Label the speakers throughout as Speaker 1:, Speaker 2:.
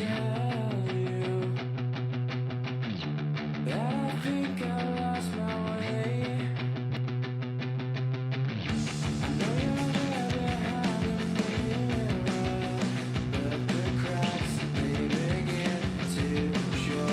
Speaker 1: tell you that I think I lost my way. I know you're there behind the mirror, but the cracks, they begin to show.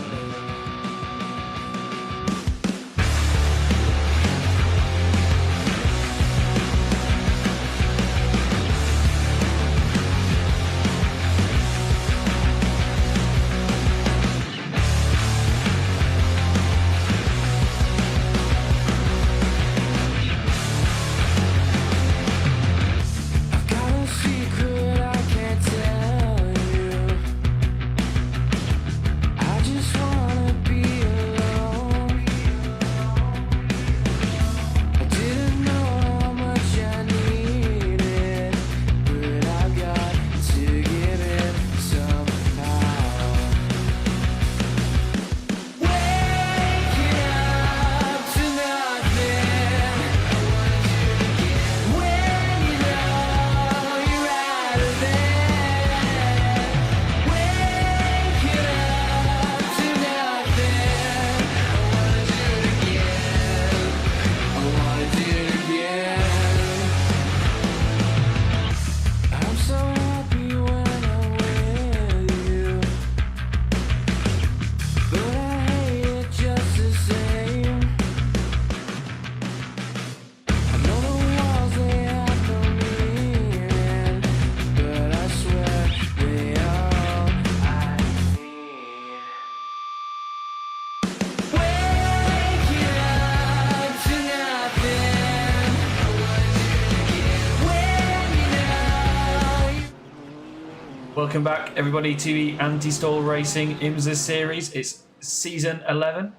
Speaker 2: Welcome back, everybody, to the Anti-Stall Racing IMSA series. It's season 11,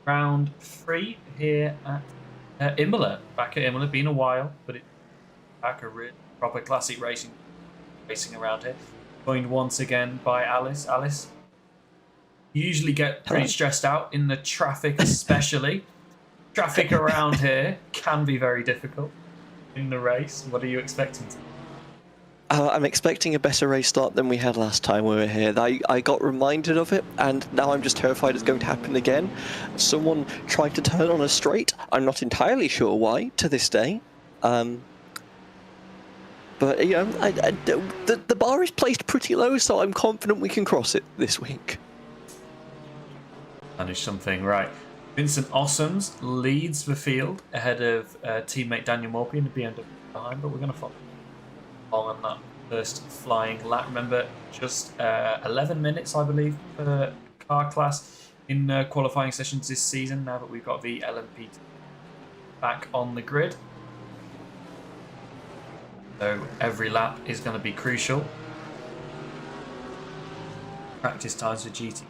Speaker 2: round 3 here at Imola. Back at Imola, been a while, but it's back a real proper classic racing around here. Joined once again by Alice. Alice, you usually get pretty stressed out in the traffic, especially. Traffic around here can be very difficult in the race. What are you expecting to?
Speaker 3: I'm expecting a better race start than we had last time we were here. I got reminded of it, and now I'm just terrified it's going to happen again. Someone tried to turn on a straight. I'm not entirely sure why, to this day. But, you know, the bar is placed pretty low, so I'm confident we can cross it this week.
Speaker 2: Manage something, right. Vincent Ossoms leads the field ahead of teammate Daniel Morphy in the BMW behind, but we're going to follow on that first flying lap. Remember, just 11 minutes, I believe, per car class in qualifying sessions this season, now that we've got the LMP back on the grid. So every lap is going to be crucial. Practice times for GT.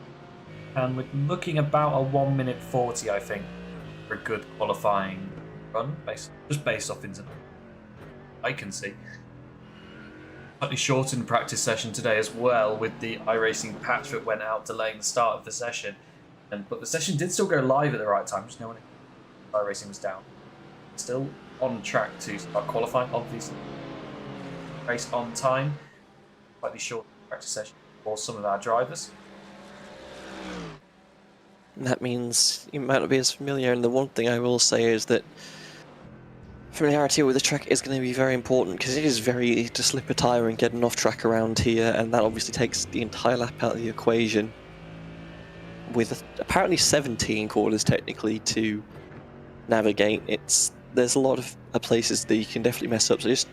Speaker 2: And we're looking about a 1 minute 40, I think, for a good qualifying run, just based off Vincent. I can see. Slightly shortened practice session today as well, with the iRacing patch that went out delaying the start of the session. But the session did still go live at the right time, just knowing iRacing was down. Still on track to start qualifying, obviously. Race on time. Slightly short practice session for some of our drivers.
Speaker 3: That means you might not be as familiar, and the one thing I will say is that familiarity with the track is going to be very important, because it is very easy to slip a tyre and get an off-track around here, and that obviously takes the entire lap out of the equation. With apparently 17 corners technically to navigate, there's a lot of places that you can definitely mess up, so just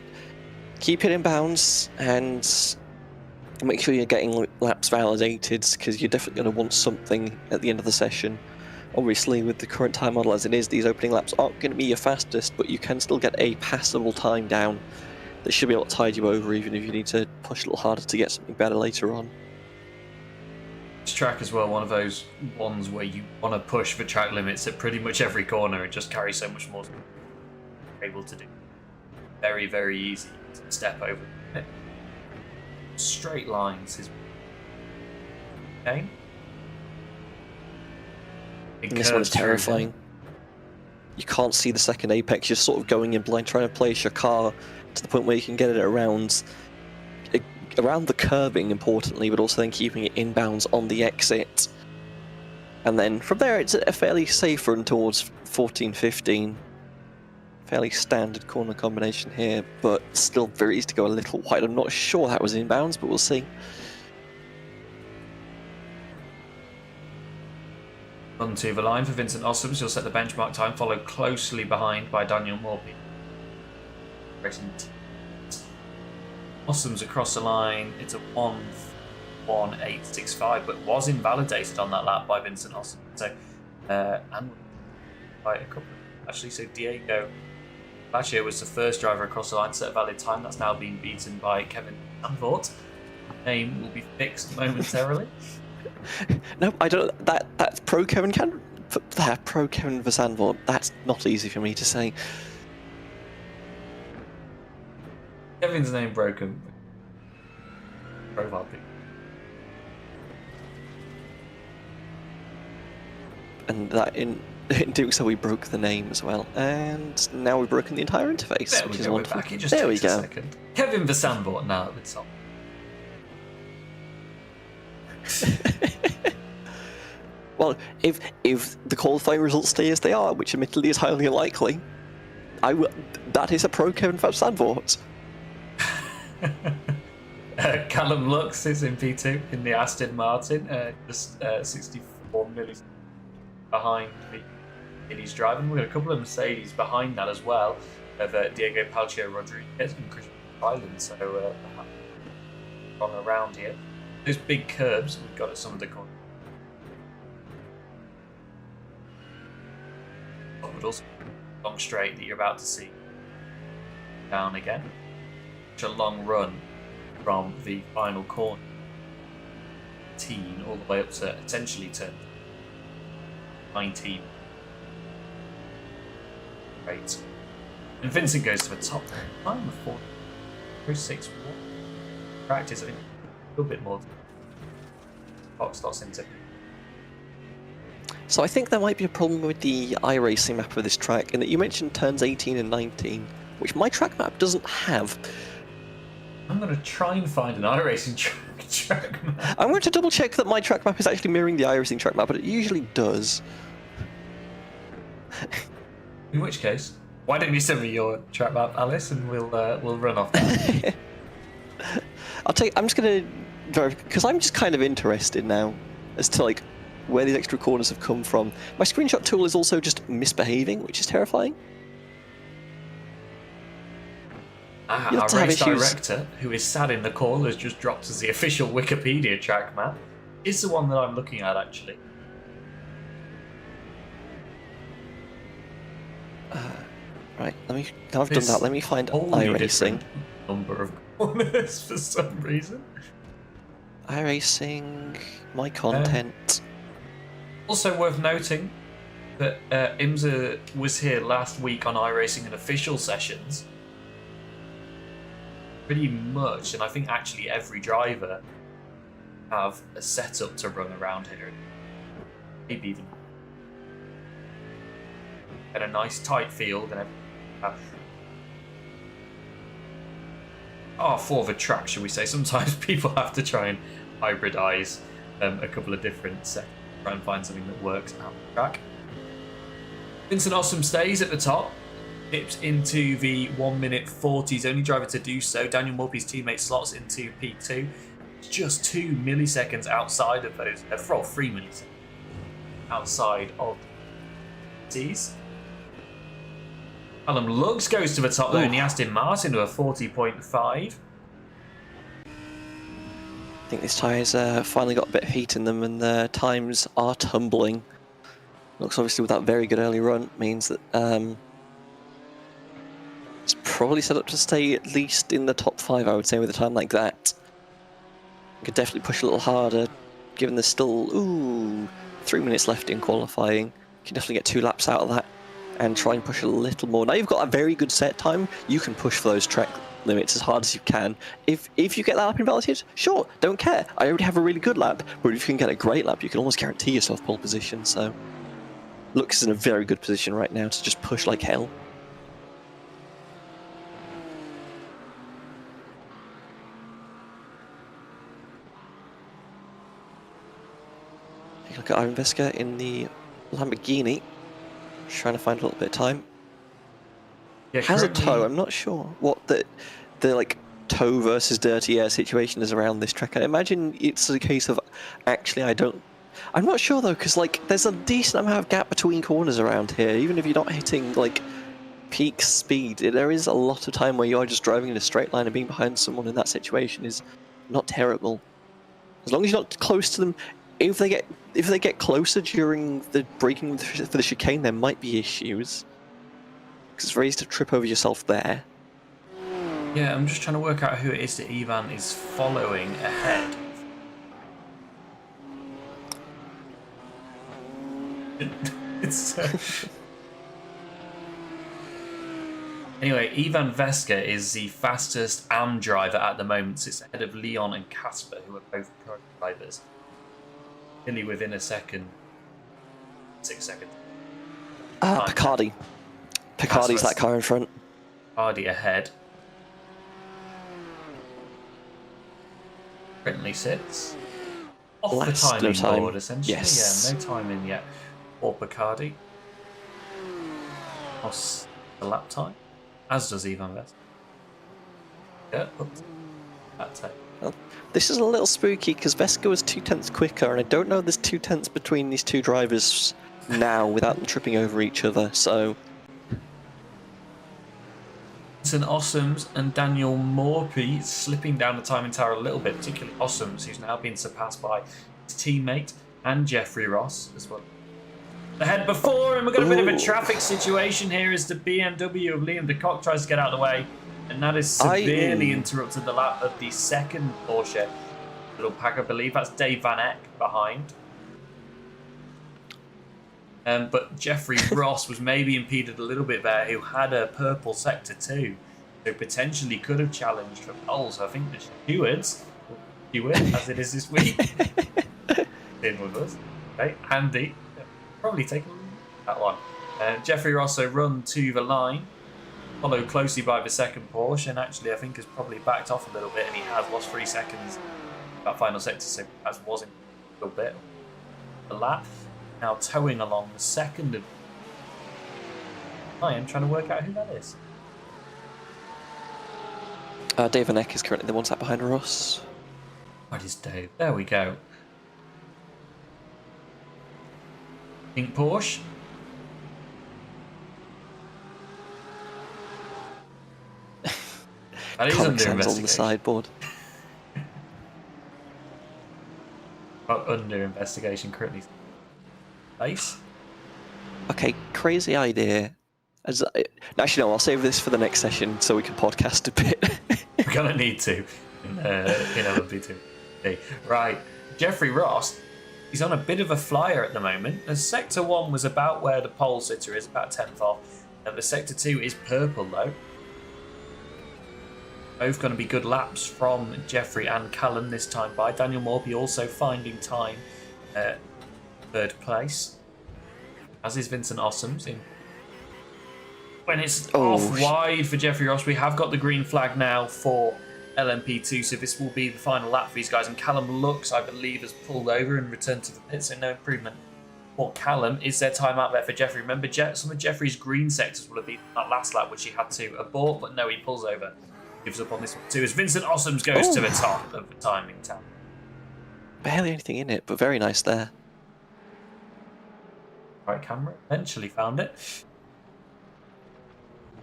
Speaker 3: keep it in bounds and make sure you're getting laps validated, because you're definitely going to want something at the end of the session. Obviously, with the current time model as it is, these opening laps aren't going to be your fastest, but you can still get a passable time down that should be able to tide you over, even if you need to push a little harder to get something better later on.
Speaker 2: This track as well, one of those ones where you want to push the track limits at pretty much every corner and just carry so much more to be able to do. Very, very easy to step over. Straight lines is okay.
Speaker 3: And this one's terrifying. You can't see the second apex, you're sort of going in blind, trying to place your car to the point where you can get it around around the curbing, importantly, but also then keeping it inbounds on the exit. And then from there, it's a fairly safe run towards 14, 15. Fairly standard corner combination here, but still very easy to go a little wide. I'm not sure that was inbounds, but we'll see.
Speaker 2: Onto the line for Vincent Ossoms. He'll set the benchmark time, followed closely behind by Daniel Morby. Racing Ossoms across the line. It's a 1:18.65, but was invalidated on that lap by Vincent Ossoms. So, and by a couple. Actually, so Diego Baccio was the first driver across the line to set a valid time. That's now been beaten by Kevin Zandvoort. Name will be fixed momentarily.
Speaker 3: No, I don't. That's pro Kevin pro Kevin Zandvoort. That's not easy for me to say.
Speaker 2: Kevin's name broken. Profile pic.
Speaker 3: And that in doing so, we broke the name as well, and now we've broken the entire interface,
Speaker 2: There we
Speaker 3: which is
Speaker 2: go. We're
Speaker 3: wonderful.
Speaker 2: back. It just
Speaker 3: There we
Speaker 2: takes a
Speaker 3: go.
Speaker 2: second. Kevin Zandvoort now at the top.
Speaker 3: Well, if the qualifying results stay as they are, which admittedly is highly unlikely, that is a pro Kevin Zandvoort.
Speaker 2: Callum Lux is in P2 in the Aston Martin, just 64 milliseconds behind the Mercedes driving. We've got a couple of Mercedes behind that as well, of Diego Palcio Rodriguez and Christian Island. So on around here, those big curbs we've got at some of the corners. But also long straight that you're about to see down again. Such a long run from the final corner, 18 all the way up to essentially to 19. Great. And Vincent goes to the top time of 4:06. Practice, I think, a little bit more. Box loss into.
Speaker 3: So I think there might be a problem with the iRacing map of this track, in that you mentioned turns 18 and 19, which my track map doesn't have.
Speaker 2: I'm going to try and find an iRacing track map.
Speaker 3: I'm going to double check that my track map is actually mirroring the iRacing track map, but it usually does.
Speaker 2: In which case, why don't you send me your track map, Alice, and we'll run off that.
Speaker 3: I'm just going to verify, because I'm just kind of interested now as to like where these extra corners have come from. My screenshot tool is also just misbehaving, which is terrifying.
Speaker 2: Our race director, who is sat in the call, has just dropped as the official Wikipedia track map, is the one that I'm looking at, actually.
Speaker 3: Right, now I've done that, let me find iRacing.
Speaker 2: Number of corners for some reason.
Speaker 3: iRacing, my content.
Speaker 2: Also worth noting that IMSA was here last week on iRacing and official sessions. Pretty much, and I think actually every driver have a setup to run around here. Maybe even at a nice tight field and for the track, shall we say. Sometimes people have to try and hybridize a couple of different sets, try and find something that works out the track. Vincent Ossom stays at the top. Dips into the 1:40s, only driver to do so. Daniel Morby's teammate slots into P2. Just 2 milliseconds outside of those, 3 milliseconds outside of these. Callum Luggs goes to the top there in the Aston Martin to a 40.5.
Speaker 3: I think this tyre's finally got a bit of heat in them, and the times are tumbling. Looks obviously with that very good early run means that it's probably set up to stay at least in the top 5, I would say, with a time like that. Could definitely push a little harder, given there's still 3 minutes left in qualifying. Can definitely get 2 laps out of that and try and push a little more. Now you've got a very good set time, you can push for those track limits as hard as you can. If you get that lap invalidated, sure, don't care. I already have a really good lap, but if you can get a great lap, you can almost guarantee yourself pole position. So Lux is in a very good position right now to just push like hell. Take a look at IMSA in the Lamborghini. Trying to find a little bit of time.
Speaker 2: Yeah,
Speaker 3: Has a
Speaker 2: currently-
Speaker 3: tow. I'm not sure what the like tow versus dirty air situation is around this track. I imagine it's a case of actually I'm not sure though, because like there's a decent amount of gap between corners around here. Even if you're not hitting like peak speed, there is a lot of time where you are just driving in a straight line, and being behind someone in that situation is not terrible. As long as you're not close to them. If they get closer during the braking for the chicane, there might be issues. Because it's very easy to trip over yourself there.
Speaker 2: Yeah, I'm just trying to work out who it is that Ivan is following ahead. It's Anyway, Ivan Veska is the fastest AM driver at the moment. Sits ahead of Leon and Casper, who are both current drivers. Nearly within a second. 6 seconds.
Speaker 3: Picardi. Picardi's that car in front.
Speaker 2: Hardy ahead. Currently sits off
Speaker 3: Last
Speaker 2: the timing
Speaker 3: time.
Speaker 2: board, essentially.
Speaker 3: Yes.
Speaker 2: Yeah, no timing yet for Picardi. Lost the lap time, as does Ivan Vest. Yeah, oops. That time.
Speaker 3: Well, this is a little spooky because Veska was 2/10 quicker, and I don't know if there's 2/10 between these two drivers now without them tripping over each other, so...
Speaker 2: St. Ossoms and Daniel Morphy slipping down the timing tower a little bit, particularly Ossoms, who's now been surpassed by his teammate and Jeffrey Ross as well. Ahead before, and we've got a bit of a traffic situation here as the BMW of Liam de Kock tries to get out of the way, and that is severely interrupted the lap of the second Porsche little pack. I believe that's Dave Van Eck behind. But Jeffrey Ross was maybe impeded a little bit there, who had a purple sector too, so potentially could have challenged for pole. So I think the stewards, as it is this week, in with us. Okay, Andy, probably taking that one. Jeffrey Ross so run to the line, followed closely by the second Porsche, and actually I think has probably backed off a little bit, and he has lost 3 seconds that final sector, so that was in a little bit. The lap. Now towing along the second of... I am trying to work out who that is.
Speaker 3: Dave Van Eck is currently the one sat behind Ross.
Speaker 2: What is Dave? There we go. Pink Porsche. That is
Speaker 3: Comic
Speaker 2: under
Speaker 3: Sans on the
Speaker 2: investigation.
Speaker 3: sideboard.
Speaker 2: Under investigation currently. Nice.
Speaker 3: Okay, crazy idea. Actually, no, I'll save this for the next session so we can podcast a bit.
Speaker 2: We're gonna need to in LMP2. Okay. Right, Jeffrey Ross. He's on a bit of a flyer at the moment. The Sector 1 was about where the pole sitter is, about 10th off. And the Sector 2 is purple though. Both going to be good laps from Jeffrey and Callum this time by. Daniel Morphy also finding time. Third place, as is Vincent Ossoms. When it's off wide for Jeffrey Ross, we have got the green flag now for LMP2, so this will be the final lap for these guys. And Callum looks, I believe, has pulled over and returned to the pit, so no improvement for Callum. Is there time out there for Jeffrey? Remember, some of Jeffrey's green sectors will have been that last lap, which he had to abort, but no, he pulls over. Gives up on this one too, as Vincent Ossoms goes to the top of the timing tower.
Speaker 3: Barely anything in it, but very nice there.
Speaker 2: Right camera, eventually found it.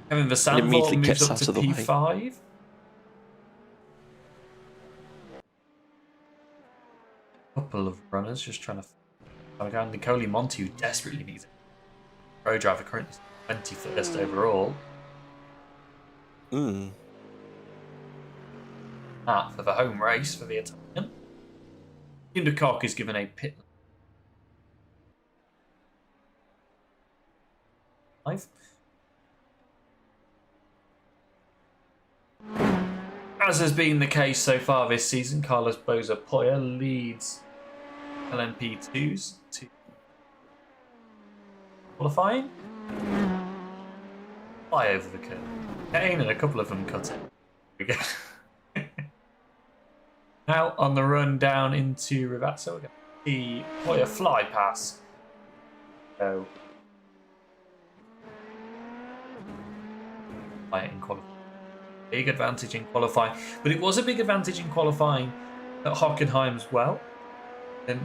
Speaker 2: Kevin Versanvoort
Speaker 3: immediately
Speaker 2: moves
Speaker 3: gets
Speaker 2: up
Speaker 3: out
Speaker 2: to
Speaker 3: of the way.
Speaker 2: P5. Couple of runners just trying to find a guy. Nicole Monti, who desperately needs it. Pro driver currently 21st overall. For the home race for the Italian. Liam de Kock is given a pit. As has been the case so far this season, Carlos Boza Poya leads LMP2s to qualifying. Fly over the curve. Kane and a couple of them cut it. Here we go. Now on the run down into Rivazzo again. the Hoyer fly pass. So, in qualifying. Big advantage in qualifying, but it was a big advantage in qualifying at Hockenheim as well. And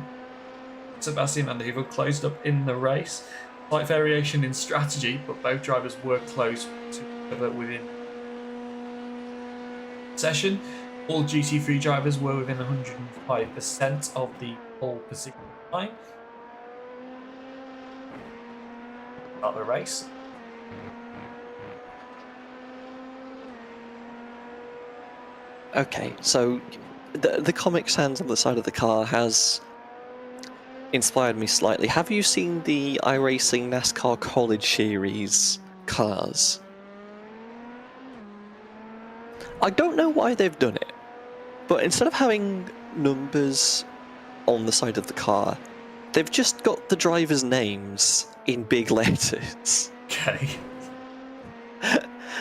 Speaker 2: Sebastian Van der Heuvel closed up in the race. Slight variation in strategy, but both drivers were close to each other within session. All GT3 drivers were within 105% of the pole position time. Start the race.
Speaker 3: Okay, so the Comic Sans on the side of the car has inspired me slightly. Have you seen the iRacing NASCAR College Series cars? I don't know why they've done it, but instead of having numbers on the side of the car, they've just got the drivers' names in big letters.
Speaker 2: Okay.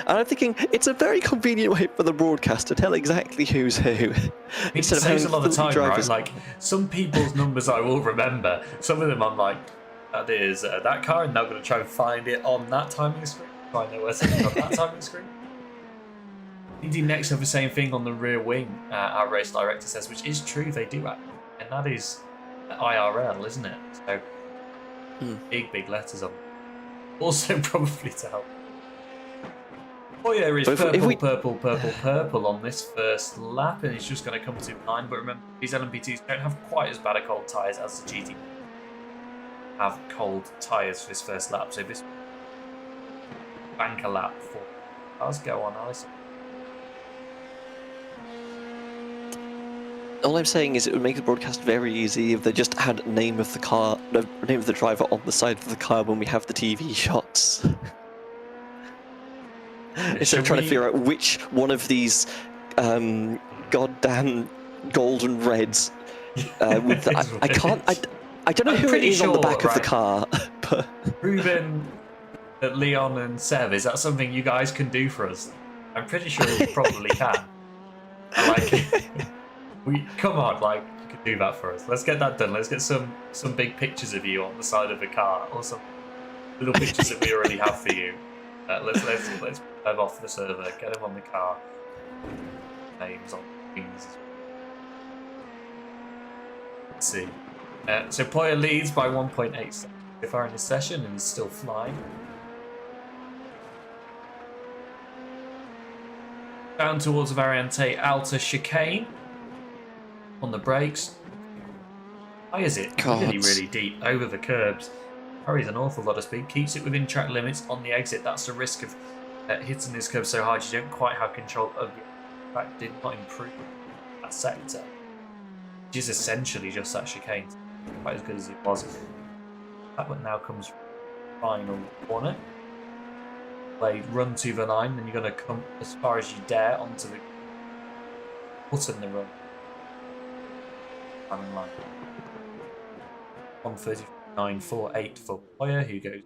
Speaker 3: And I'm thinking, it's a very convenient way for the broadcast to tell exactly who's who.
Speaker 2: It saves a lot of time, right? Like, some people's numbers I will remember. Some of them I'm like, that is that car, and now I'm going to try and find it on that timing screen. So I know where to on that timing screen. Indeed, next have the same thing on the rear wing, our race director says, which is true, they do actually. And that is IRL, isn't it? So, big letters on. Also, probably to help. Hoyer is purple on this first lap, and he's just going to come to 9. But remember, these LMP2s don't have quite as bad a cold tyres as the GT have cold tyres for this first lap. So this banker lap for cars. Go on, Alison.
Speaker 3: All I'm saying is it would make the broadcast very easy if they just had name of the car, name of the driver on the side of the car when we have the TV shots. Instead of trying to figure out which one of these goddamn golden reds with the, I don't know who it is on the back of the car. But
Speaker 2: Ruben, Leon and Sev, is that something you guys can do for us? I'm pretty sure you probably can. Come on, like, you can do that for us. Let's get that done. Let's get some big pictures of you on the side of the car, or some little pictures that we already have for you. Let's move off the server. Get them on the car. Names on things. Let's see. So Poyer leads by 1.8 seconds so far in this session and is still flying. Down towards Variante Alta chicane. On the brakes. Why is it really deep over the curbs? Carries an awful lot of speed, keeps it within track limits on the exit. That's the risk of hitting this curb so hard you don't quite have control of it. In fact, did not improve that sector, which is essentially just that chicane. Quite as good as it was. That one now comes final corner. Play run to the line, then you're going to come as far as you dare onto the button the run. Line. 1:39.48 for Poyer, who goes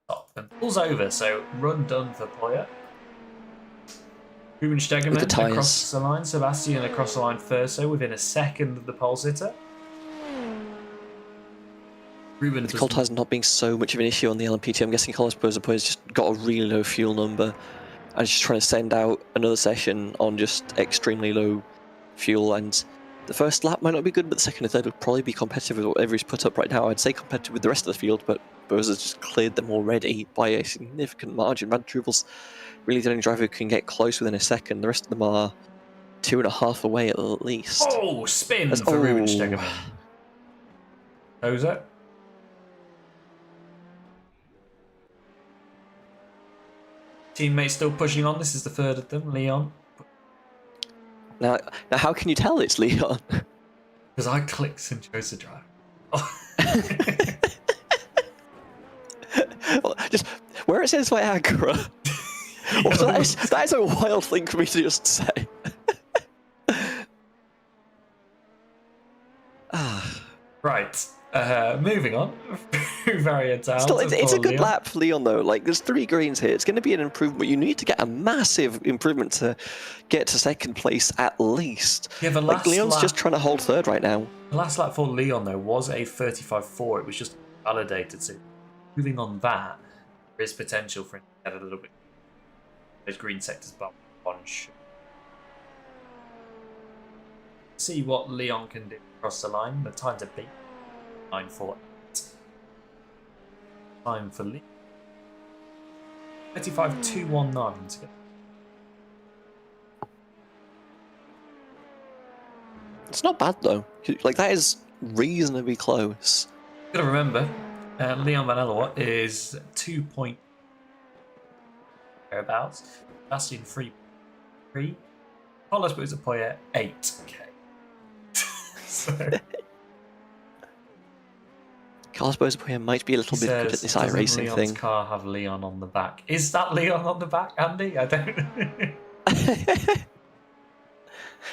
Speaker 2: top and pulls over. So run done for Poyer. Ruben Stegemann across the line. Sebastian across the line first, so within a second of the pole sitter. Ruben
Speaker 3: cold tyres not being so much of an issue on the LMP2. I'm guessing Carlos Poyer's just got a really low fuel number and just trying to send out another session on just extremely low fuel. And the first lap might not be good, but the second and third will probably be competitive with whatever he's put up right now. I'd say competitive with the rest of the field, but Bose has just cleared them already by a significant margin. Van Truvel's really the only driver who can get close within a second. The rest of them are 2.5 away at least.
Speaker 2: Oh, spin for Ruben Stegemann. Jose. Teammates still pushing on. This is the third of them, Leon.
Speaker 3: Now how can you tell it's Leon?
Speaker 2: Because I clicked and chose to drive.
Speaker 3: Well, just where it says Viagra. Also, that is a wild thing for me to just say.
Speaker 2: Right. Moving on. barrier down.
Speaker 3: Still,
Speaker 2: to
Speaker 3: it's a
Speaker 2: poor
Speaker 3: good
Speaker 2: Leon.
Speaker 3: lap for Leon, though. Like, there's 3 greens here. It's going to be an improvement. You need to get a massive improvement to get to second place at least.
Speaker 2: Yeah, the
Speaker 3: Like,
Speaker 2: last
Speaker 3: Leon's
Speaker 2: lap,
Speaker 3: just trying to hold third right now.
Speaker 2: the last lap for Leon though was a 35.4. It was just validated. So moving on that, there is potential for him to get a little bit. Those green sectors bump bunch. See what Leon can do across the line. The time's a beat 9.48. Time for Leon 35.219 to get.
Speaker 3: It's not bad, though. Like, that is reasonably close.
Speaker 2: Gotta remember, Leon Van Ellerwatt is 2 point thereabouts. Bastian 3.3. Carlos Bozapoya 8k. So
Speaker 3: Carlos Bozapoya might be a little bit good at this iRacing
Speaker 2: Leon's
Speaker 3: thing.
Speaker 2: car have Leon on the back? Is that Leon on the back, Andy? I don't know.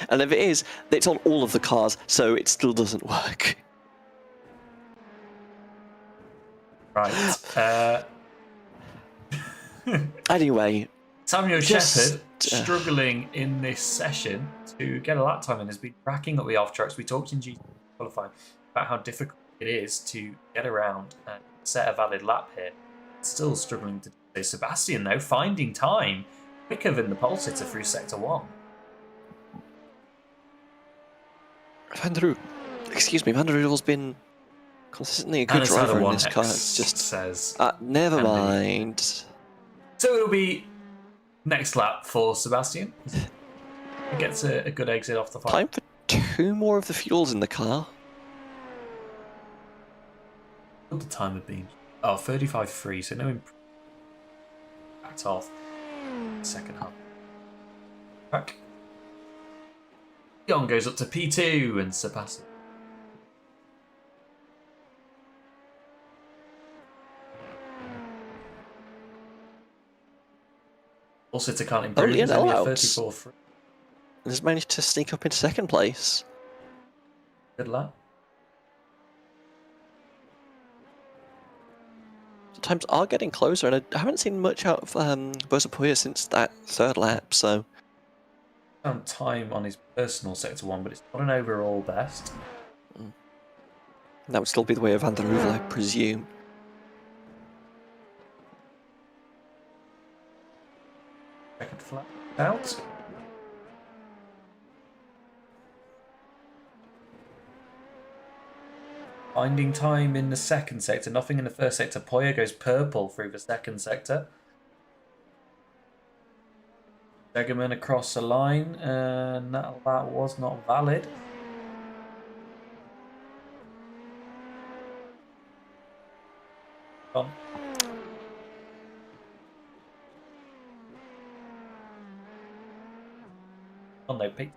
Speaker 3: And if it is, it's on all of the cars, so it still doesn't work.
Speaker 2: Right.
Speaker 3: Anyway,
Speaker 2: Samuel
Speaker 3: Just,
Speaker 2: Shepherd struggling in this session to get a lap time and has been racking up the off tracks. We talked in GT qualifying about how difficult it is to get around and set a valid lap here. Still struggling to do so. Sebastian, though, finding time quicker than the pole sitter through sector 1.
Speaker 3: Van der Roovel's been consistently a good
Speaker 2: And it's had
Speaker 3: driver
Speaker 2: a
Speaker 3: in this
Speaker 2: 1X,
Speaker 3: car. It's just
Speaker 2: says
Speaker 3: never
Speaker 2: Andy.
Speaker 3: mind.
Speaker 2: So it'll be next lap for Sebastian. He gets a good exit off the fight.
Speaker 3: Time for 2 more of the fuels in the car.
Speaker 2: What would the time have been? Oh, 35.3, so no improvement. Backed off. Second half. Back. Leon goes up to P2 and Sebastian. Also to can't improve.
Speaker 3: Leon
Speaker 2: He's only a
Speaker 3: out.
Speaker 2: 34.3.
Speaker 3: Has managed to sneak up into second place.
Speaker 2: Good lap.
Speaker 3: The times are getting closer, and I haven't seen much out of Bozapoya since that 3rd lap, so...
Speaker 2: Found time on his personal sector 1, but it's not an overall best.
Speaker 3: That would still be the way of Van der Roovel, I presume.
Speaker 2: Second flat out. Finding time in the second sector, nothing in the first sector. Poya goes purple through the second sector. Stegerman across the line, and that was not valid. Gone. Oh no, Pete.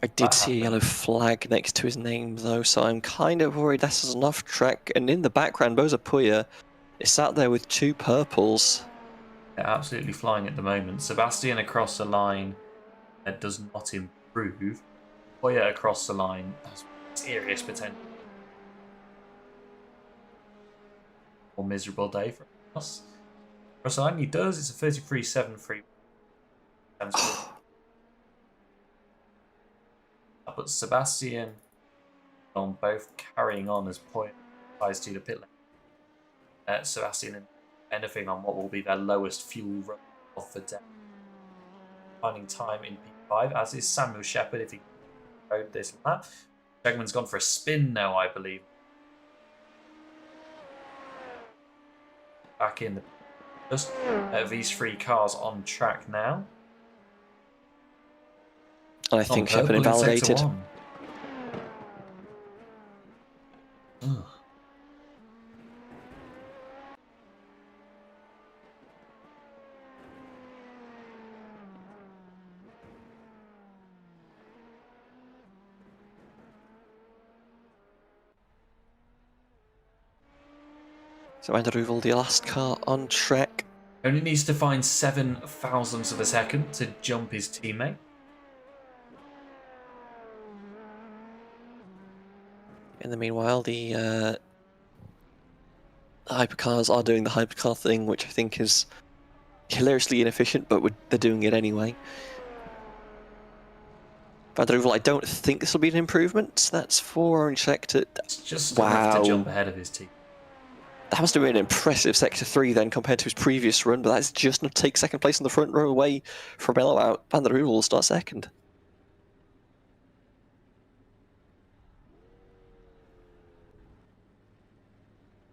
Speaker 3: I did see a yellow flag next to his name, though, so I'm kind of worried this is an off-track. And in the background, Bozapoya is sat there with 2 purples.
Speaker 2: They're absolutely flying at the moment. Sebastian across the line does not improve. Poya across the line has serious potential. More miserable day for us. Across the line, he does. It's a 33.73. But Sebastian on both carrying on as Poya tries to the pit lane. Sebastian anything on what will be their lowest fuel run of the day. Finding time in P5, as is Samuel Shepherd if he rode this lap. Stegman's gone for a spin now, I believe. Back in the just these 3 cars on track now.
Speaker 3: And I think Shepherd invalidated. So Van der Roovel, the last car on track.
Speaker 2: Only needs to find 7 thousandths of a second to jump his teammate.
Speaker 3: In the meanwhile, the the hypercars are doing the hypercar thing, which I think is hilariously inefficient, but they're doing it anyway. Van der Heuvel, I don't think this will be an improvement. That's 4 orange sector.
Speaker 2: It's just
Speaker 3: Wow.
Speaker 2: enough to jump ahead of his team.
Speaker 3: That must have been an impressive sector 3 then compared to his previous run, but that's just enough to take second place on the front row away from Mello out. Van der Heuvel will start second.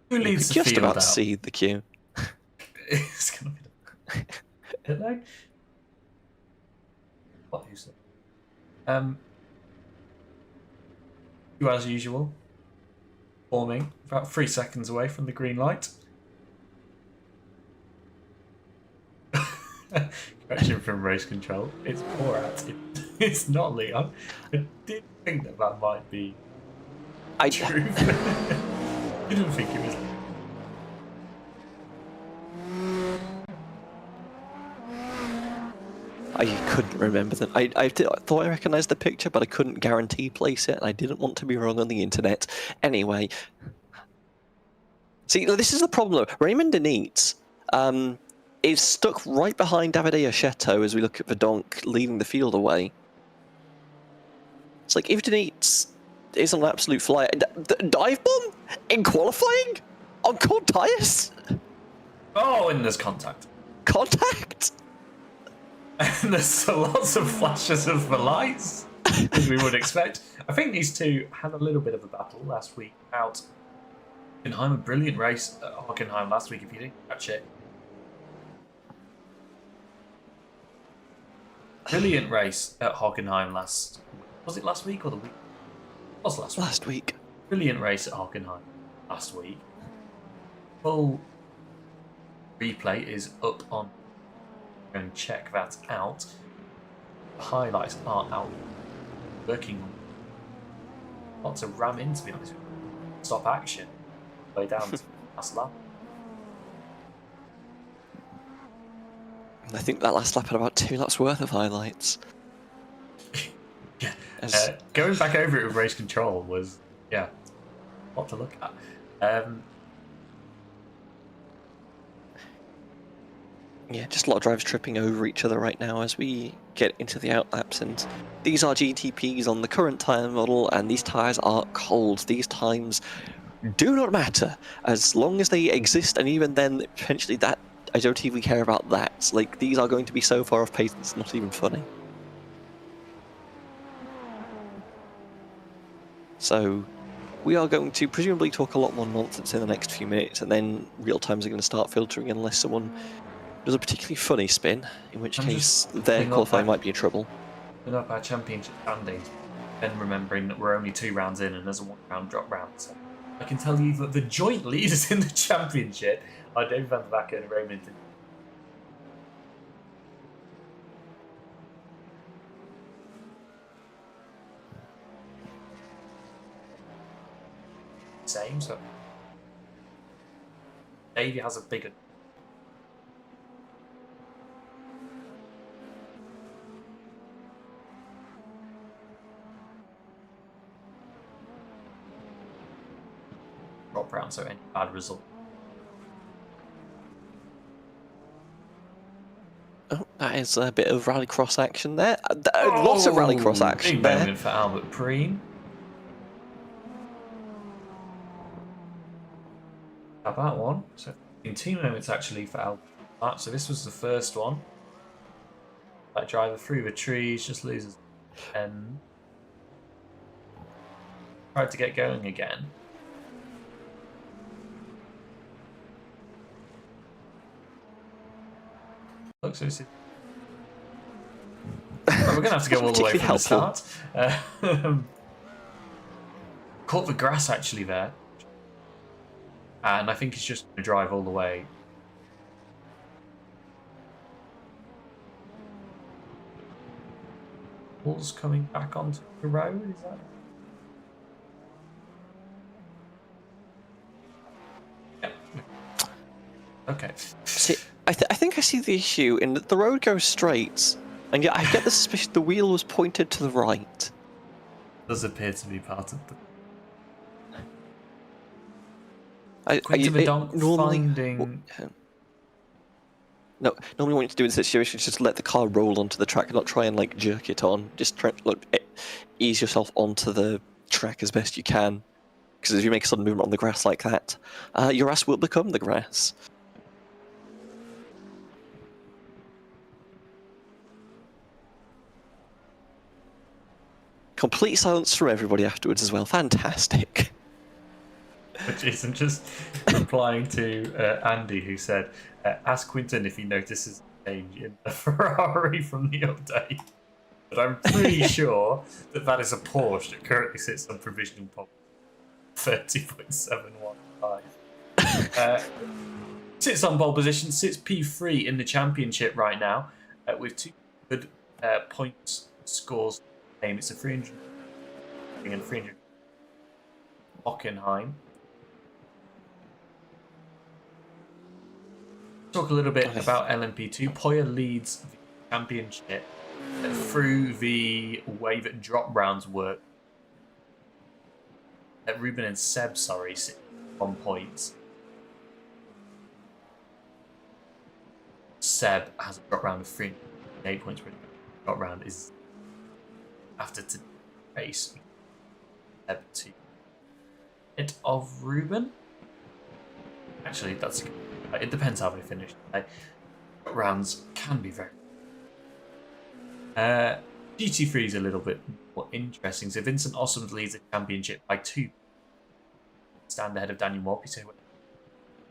Speaker 2: Who
Speaker 3: You
Speaker 2: leads
Speaker 3: could
Speaker 2: the
Speaker 3: just
Speaker 2: field
Speaker 3: about
Speaker 2: out?
Speaker 3: see the queue.
Speaker 2: It's gonna be the... Hello? What you said? You as usual, forming about 3 seconds away from the green light. Question from race control. It's Borat. It's not Leon. I did think that might be true. I didn't think it was.
Speaker 3: I couldn't remember them. I thought I recognised the picture, but I couldn't guarantee place it, and I didn't want to be wrong on the internet. Anyway. See, this is the problem, though. Raymond Denise is stuck right behind Davide Ocheto as we look at Verdonk leading the field away. It's like, if Denise is an absolute flyer... Dive bomb? In qualifying? On cold tyres?
Speaker 2: Oh, and there's contact.
Speaker 3: Contact?
Speaker 2: And there's lots of flashes of the lights, as we would expect. I think these two had a little bit of a battle last week out. Hockenheim, a brilliant race at Hockenheim last week, if you didn't catch it. Brilliant race at Hockenheim last... Was it last week or the week? It was last week.
Speaker 3: Last week.
Speaker 2: Brilliant race at Hockenheim last week. Full replay is up on... and check that out. The highlights are out. Working on lots of ram in, to be honest with you. Stop action. Way down to last lap.
Speaker 3: I think that last lap had about 2 laps worth of highlights.
Speaker 2: Yeah.
Speaker 3: As...
Speaker 2: Going back over it with race control was, yeah, a lot to look at.
Speaker 3: Yeah, just a lot of drivers tripping over each other right now as we get into the outlaps, and these are GTPs on the current tyre model, and these tyres are cold. These times do not matter as long as they exist, and even then, potentially that I don't even care about that. Like, these are going to be so far off pace, it's not even funny. So, we are going to presumably talk a lot more nonsense in the next few minutes, and then real times are going to start filtering unless someone does a particularly funny spin, in which case their qualifying might be in trouble.
Speaker 2: Putting up our championship standings, and remembering that we're only 2 rounds in and there's a 1 round drop round. So I can tell you that the joint leaders in the championship are David van der Vacker and Raymond. Same, so Davey has a bigger. Drop round, so any bad result.
Speaker 3: Oh, that is a bit of rallycross action there. Lots of rallycross action
Speaker 2: big
Speaker 3: there.
Speaker 2: moment for Albert Preen. How about one? So, in 2 moments actually for Albert. So this was the first one. That driver through the trees, just loses 10. Tried to get going again. Look, so this is... Well, we're going to have to go all the way from the start. Caught the grass actually there. And I think he's just going to drive all the way. Paul's coming back onto the road, is that? Yep. Okay.
Speaker 3: See, I think I see the issue in that the road goes straight, and yet I get the suspicion the wheel was pointed to the right.
Speaker 2: Does appear to be part of the... Quinton Verdonk finding...
Speaker 3: No, normally what you need to do in this situation is just let the car roll onto the track, not try and like jerk it on. Just try ease yourself onto the track as best you can. Because if you make a sudden movement on the grass like that, your ass will become the grass. Complete silence from everybody afterwards as well. Fantastic.
Speaker 2: Which isn't just replying to Andy, who said, ask Quinton if he notices a change in the Ferrari from the update. But I'm pretty sure that is a Porsche that currently sits on provisional pole 30.715. Sits on pole position, sits P3 in the championship right now, with 2 good points scores. It's a 300 and 300 Hockenheim. Talk a little bit about LMP2. Poya leads the championship through the way that drop rounds work. Ruben and Seb, sit on points. Seb has a drop round of 308 points. Drop round is after today's race. Seb to it of Ruben. Actually, that's it. Depends how they finish. Rounds can be very. GT3 is a little bit more interesting. So Vincent Awesome leads the championship by 2. Stand ahead of Daniel Morphy, so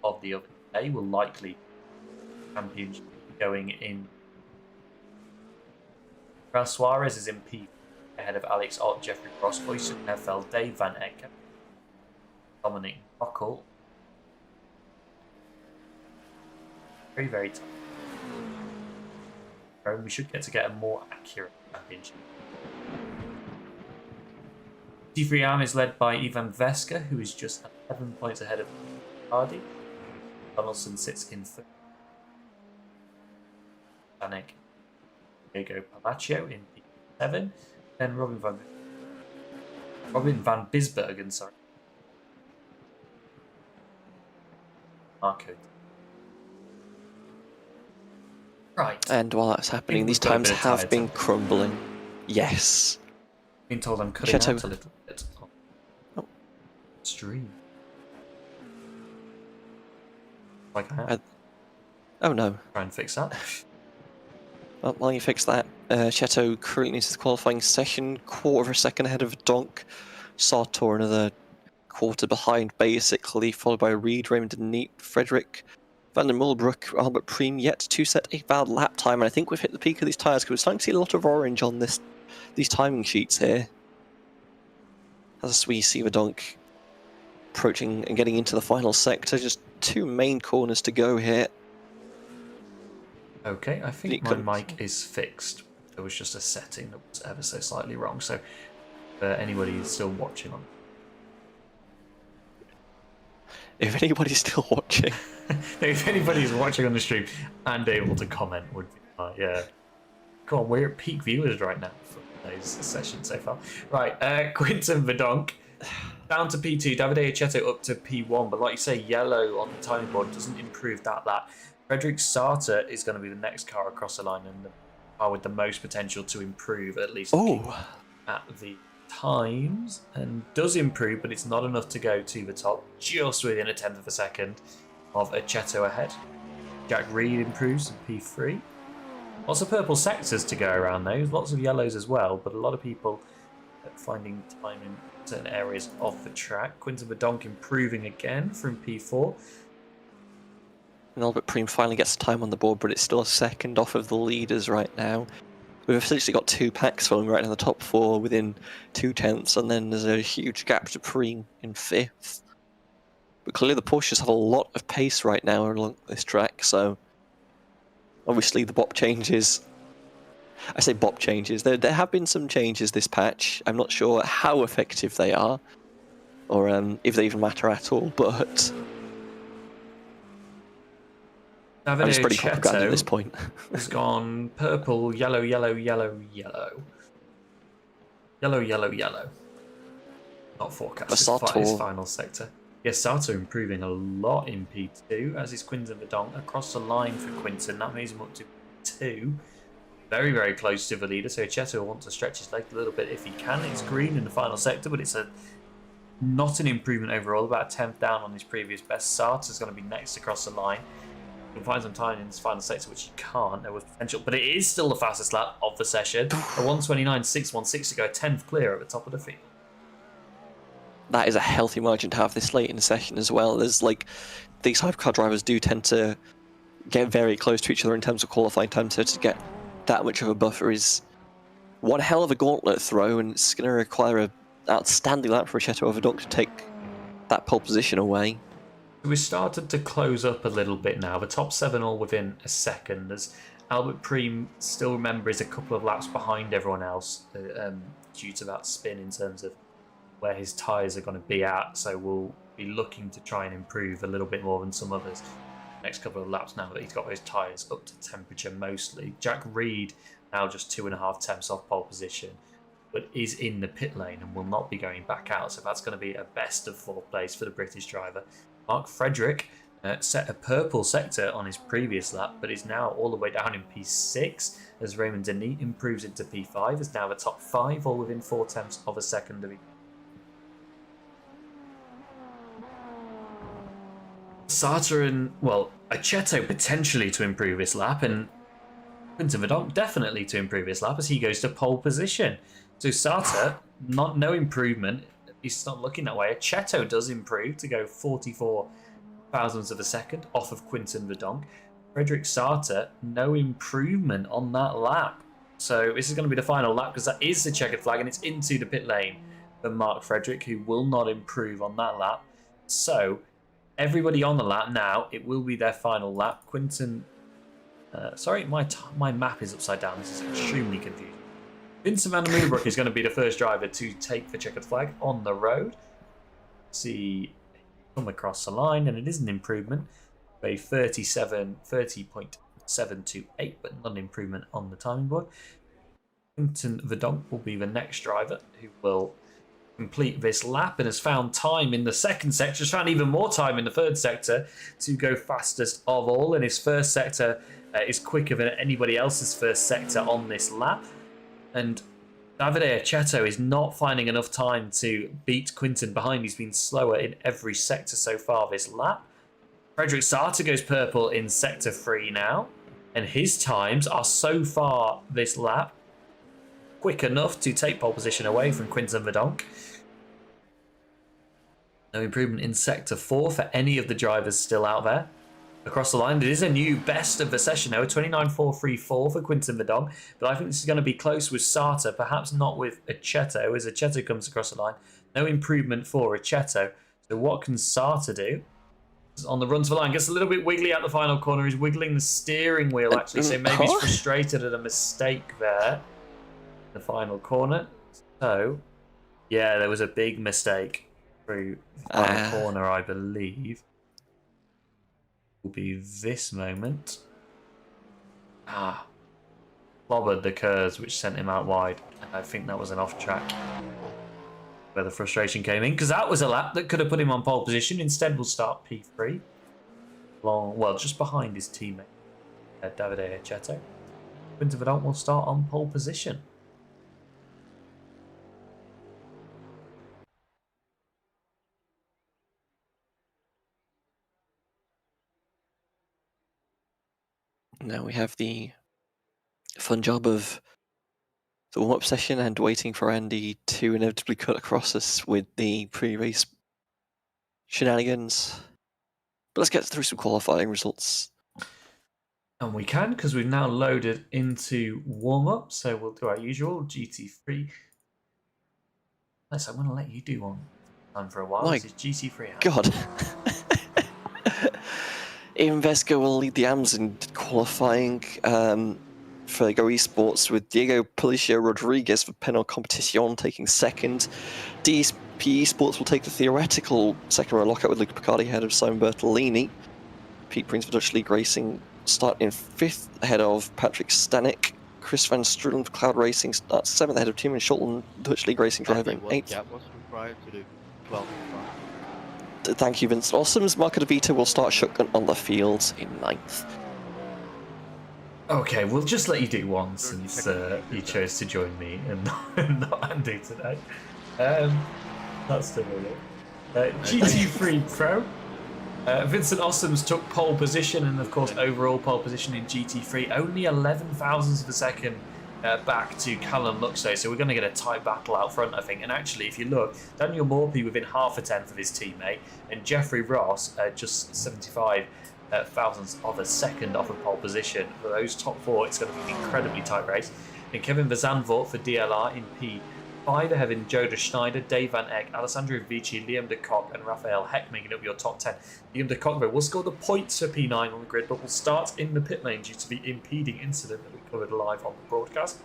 Speaker 2: of the other day will likely championship going in. Ras Suarez is in P ahead of Alex Ott, Jeffrey Cross, Oysen Heffel, Dave Van Ecker, Dominic Buckle. Very, very tough. We should get a more accurate championship. T3 Arm is led by Ivan Veska, who is just 11 points ahead of Hardy. Donaldson sits in third. Danik Diego Palacio in P7. Then Robin van Bisbergen, Marco. Right.
Speaker 3: And while that's happening, these times have been crumbling. Yes.
Speaker 2: Been told I'm cutting out a little bit.
Speaker 3: Oh.
Speaker 2: Stream. Like that.
Speaker 3: Oh no.
Speaker 2: Try and fix that.
Speaker 3: Well, while you fix that, Cheto currently is the qualifying session, quarter of a second ahead of Donk. Sartor another quarter behind, basically, followed by Reed, Raymond and Neat, Frederick, Van der Mulbrook, Albert Preem, yet to set a valid lap time, and I think we've hit the peak of these tyres because we're starting to see a lot of orange on these timing sheets here. As we see the Donk approaching and getting into the final sector, just 2 main corners to go here.
Speaker 2: Okay, I think my mic is fixed. There was just a setting that was ever so slightly wrong, so anybody who's still watching on.
Speaker 3: If anybody's still watching.
Speaker 2: If anybody's watching on the stream and able to comment, would be yeah. Come on, we're at peak viewers right now for today's session so far. Right, Quinton Verdonk down to P2, Davide Aceto up to P1, but like you say, yellow on the timing board doesn't improve that lap. Frederick Sartor is going to be the next car across the line and the car with the most potential to improve, at least at the times, and does improve, but it's not enough to go to the top, just within a tenth of a second of Aceto ahead. Jack Reed improves in P3. Lots of purple sectors to go around those, lots of yellows as well, but a lot of people finding time in certain areas of the track. Quinton Verdonk improving again from P4.
Speaker 3: And Albert Preem finally gets time on the board, but it's still a second off of the leaders right now. We've essentially got 2 packs falling right in the top 4 within 2 tenths, and then there's a huge gap to Preem in 5th. But clearly the Porsches have a lot of pace right now along this track, so obviously the bop changes. I say bop changes. There have been some changes this patch. I'm not sure how effective they are, or if they even matter at all, but I'm just spreading propaganda at this point.
Speaker 2: Has gone purple, yellow, yellow, yellow, yellow. Yellow, yellow, yellow. Not forecast. It's final sector. Yes, Sato improving a lot in P2, as is Quinton Verdonk across the line for Quinton. That moves him up to P2. Very, very close to the leader, so Cheto will want to stretch his leg a little bit if he can. It's green in the final sector, but it's not an improvement overall, about a 10th down on his previous best. Sato's going to be next across the line. He can find some time in this final sector, which he can't. There was potential, but it is still the fastest lap of the session. A 1:29.616 to go, 10th clear at the top of the field.
Speaker 3: That is a healthy margin to have this late in the session as well. There's like, these hypercar drivers do tend to get very close to each other in terms of qualifying time, so to get that much of a buffer is one hell of a gauntlet throw, and it's going to require an outstanding lap for Cheto Verdonk to take that pole position away.
Speaker 2: We started to close up a little bit now. The top 7 all within a second, as Albert Preem still, remember, is a couple of laps behind everyone else due to that spin in terms of where his tyres are going to be at, so we'll be looking to try and improve a little bit more than some others next couple of laps now that he's got those tyres up to temperature mostly. Jack Reed now just 2.5 temps off pole position, but is in the pit lane and will not be going back out, so that's going to be a best of 4th place for the British driver. Mark Frederick set a purple sector on his previous lap, but is now all the way down in P6 as Raymond Denis improves into P5, is now the top 5, all within 4 tenths of a second of each. Sata and, well, Aceto potentially to improve his lap, and Quinton Verdonk definitely to improve his lap as he goes to pole position. So Sata, no improvement. He's not looking that way. Aceto does improve to go 44 thousandths of a second off of Quinton Verdonk. Frederick Sata, no improvement on that lap. So this is going to be the final lap because that is the checkered flag and it's into the pit lane for Mark Frederick, who will not improve on that lap. So everybody on the lap now, it will be their final lap. Quinton, sorry, my map is upside down. This is extremely confusing. Vincent van der Moerbroek is going to be the first driver to take the checkered flag on the road. See, come across the line, and it is an improvement. A 30.728, but not an improvement on the timing board. Quinton Verdonk will be the next driver who will complete this lap and has found time in the second sector, has found even more time in the third sector to go fastest of all, and his first sector is quicker than anybody else's first sector on this lap. And Davide Aceto is not finding enough time to beat Quinton behind. He's been slower in every sector so far this lap. Frederick Sata goes purple in sector 3 now, and his times are so far this lap quick enough to take pole position away from Quinton Verdonk. No improvement in sector 4 for any of the drivers still out there. Across the line, it is a new best of the session now, a 29.434 for Quinton Verdonk, but I think this is going to be close with Sata, perhaps not with Aceto, as Aceto comes across the line. No improvement for Aceto. So what can Sata do? On the run to the line, gets a little bit wiggly at the final corner. He's wiggling the steering wheel, actually, so maybe he's frustrated at a mistake there. The final corner. So, yeah, there was a big mistake through the final corner, I believe. Will be this moment. Clobbered the curves, which sent him out wide. And I think that was an off track where the frustration came in, because that was a lap that could have put him on pole position. Instead, we'll start P3. Well, just behind his teammate, Davide Aceto. Quinton Verdonk will start on pole position.
Speaker 3: Now we have the fun job of the warm-up session and waiting for Andy to inevitably cut across us with the pre-race shenanigans. But let's get through some qualifying results.
Speaker 2: And we can, because we've now loaded into warm-up, so we'll do our usual GT3. I'm going to let you do one for a while. This is GT3.
Speaker 3: God. Invesco will lead the AMS in qualifying for Go Esports, with Diego Policio Rodriguez for Penal Competition taking second. DSP Esports will take the theoretical second row lockout with Luca Picardi ahead of Simon Bertolini. Pete Prince for Dutch League Racing starting in 5th ahead of Patrick Stanek. Chris Van Strudel for Cloud Racing starts 7th ahead of Timo Schulten, Dutch League Racing driver in 8th.
Speaker 4: Gap was required to do 12.
Speaker 3: Thank you, Vincent. Awesome's Marco De Vito will start shotgun on the field in 9th.
Speaker 2: Okay, we'll just let you do one since you chose to join me and not Andy today. That's still really GT3 Pro. Vincent Ossoms took pole position and, of course, overall pole position in GT3. Only 11 thousandths of a second back to Callum Luxo. So we're going to get a tight battle out front, I think. And actually, if you look, Daniel Morphy within half a tenth of his teammate, and Jeffrey Ross just 75 thousandths of a second off of pole position. For those top four, it's going to be an incredibly tight race. And Kevin Verzandvoort for DLR in P5, they're having Joda Schneider, Dave Van Eck, Alessandro Vici, Liam de Kock, and Raphael Heck making up your top 10. Liam de Kock will score the points for P9 on the grid, but will start in the pit lane due to the impeding incident that we covered live on the broadcast.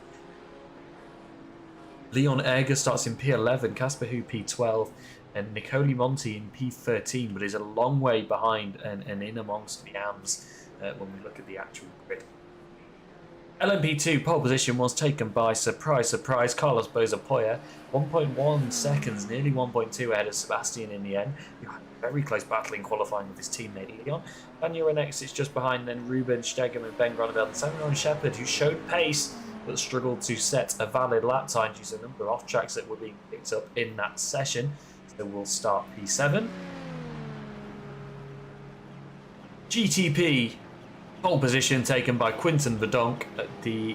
Speaker 2: Leon Egger starts in P11, Casper Hu P12, and Nicoli Monti in P13, but is a long way behind and in amongst the AMs when we look at the actual grid. LMP2 pole position was taken by surprise Carlos Bozapoya, 1.1 seconds, nearly 1.2 ahead of Sebastian in the end. Very close battle in qualifying with his teammate Leon. Daniel Renex is just behind, then Ruben Stegum and Ben Groneveld and Samuel Shepard, who showed pace but struggled to set a valid lap time due to a number of off tracks that were being picked up in that session. So we'll start P7. GTP pole position taken by Quinton Verdonk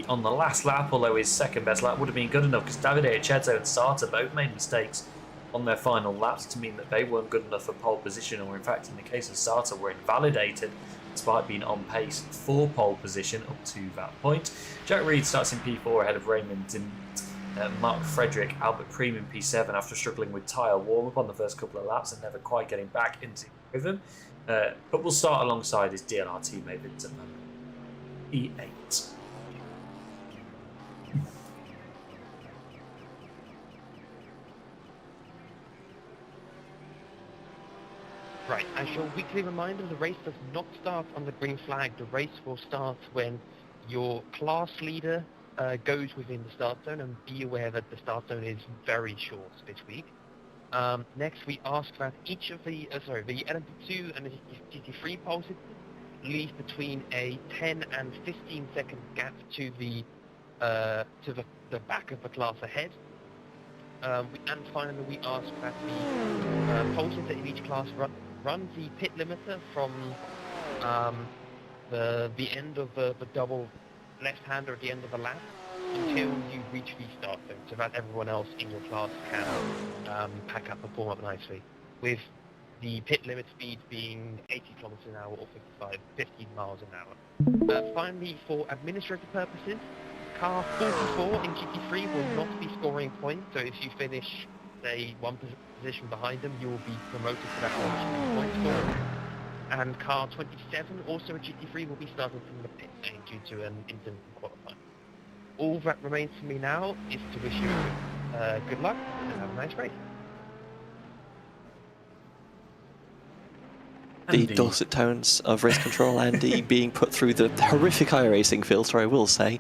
Speaker 2: on the last lap, although his second best lap would have been good enough because Davide Aceto and Sarta both made mistakes on their final laps to mean that they weren't good enough for pole position, or in fact in the case of Sarta were invalidated despite being on pace for pole position up to that point. Jack Reed starts in P4 ahead of Raymond and Mark Frederick, Albert Preem in P7 after struggling with tyre warm-up on the first couple of laps and never quite getting back into rhythm. But we'll start alongside his DLR teammate Vincent P8.
Speaker 4: Right, as your weekly reminder, the race does not start on the green flag. The race will start when your class leader goes within the start zone, and be aware that the start zone is very short this week. Next, we ask that each of the LMP2 and the GT3 poles leave between a 10 and 15 second gap to the back of the class ahead. And finally, we ask that the poles in each class run the pit limiter from the end of the double left-hander at the end of the lap until you reach the start zone, so that everyone else in your class can pack up and form up nicely, with the pit limit speed being 80 kilometers an hour or 15 miles an hour. Finally, for administrative purposes, car 44 in GT3 will not be scoring points, so if you finish, say, one position behind them, you will be promoted to that point score. And car 27, also a GT3, will be starting from the pit lane due to an incident in qualifying. All that remains for me now is to wish you good luck and have a nice race.
Speaker 3: The
Speaker 2: Andy.
Speaker 3: dulcet tones of race control Andy being put through the horrific iRacing filter, I will say.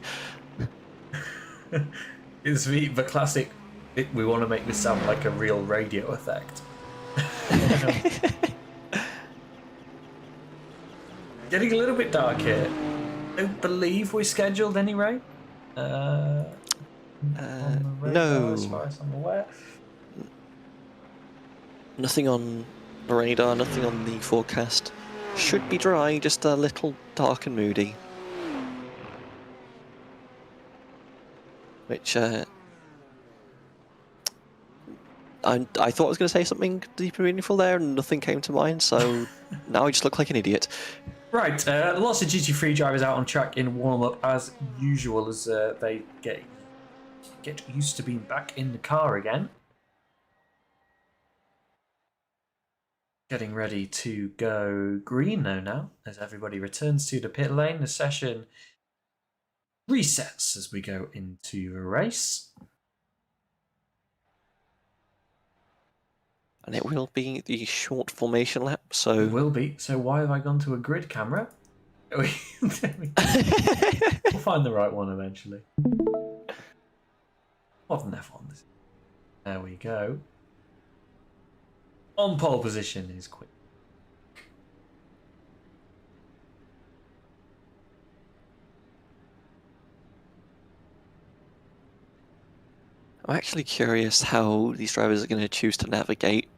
Speaker 2: It's the classic, we want to make this sound like a real radio effect. Getting a little bit dark here. I don't believe we scheduled any rain. On the radar,
Speaker 3: no.
Speaker 2: as far as I'm aware.
Speaker 3: Nothing on the radar, nothing on the forecast. Should be dry, just a little dark and moody. Which, I thought I was going to say something deeply meaningful there, and nothing came to mind, so now I just look like an idiot.
Speaker 2: Right, lots of GT3 drivers out on track in warm-up as usual as they get used to being back in the car again. Getting ready to go green though now, as everybody returns to the pit lane. The session resets as we go into the race.
Speaker 3: And it will be the short formation lap, so...
Speaker 2: It will be. So why have I gone to a grid camera? We'll find the right one eventually. What an F1 this is. There we go. on pole position is quick.
Speaker 3: I'm actually curious how these drivers are going to choose to navigate.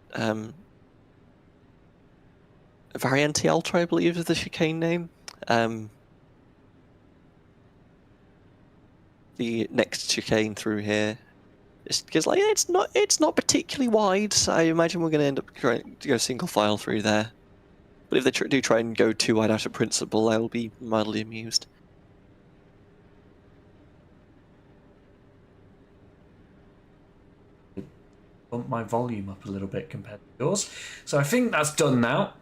Speaker 3: Variante Ultra, I believe, is the chicane name. The next chicane through here. Just because, like, it's not particularly wide, so I imagine we're going to end up trying to go single file through there. But if they do try and go too wide out of principle, I will be mildly amused.
Speaker 2: Bump my volume up a little bit compared to yours. So I think that's done now.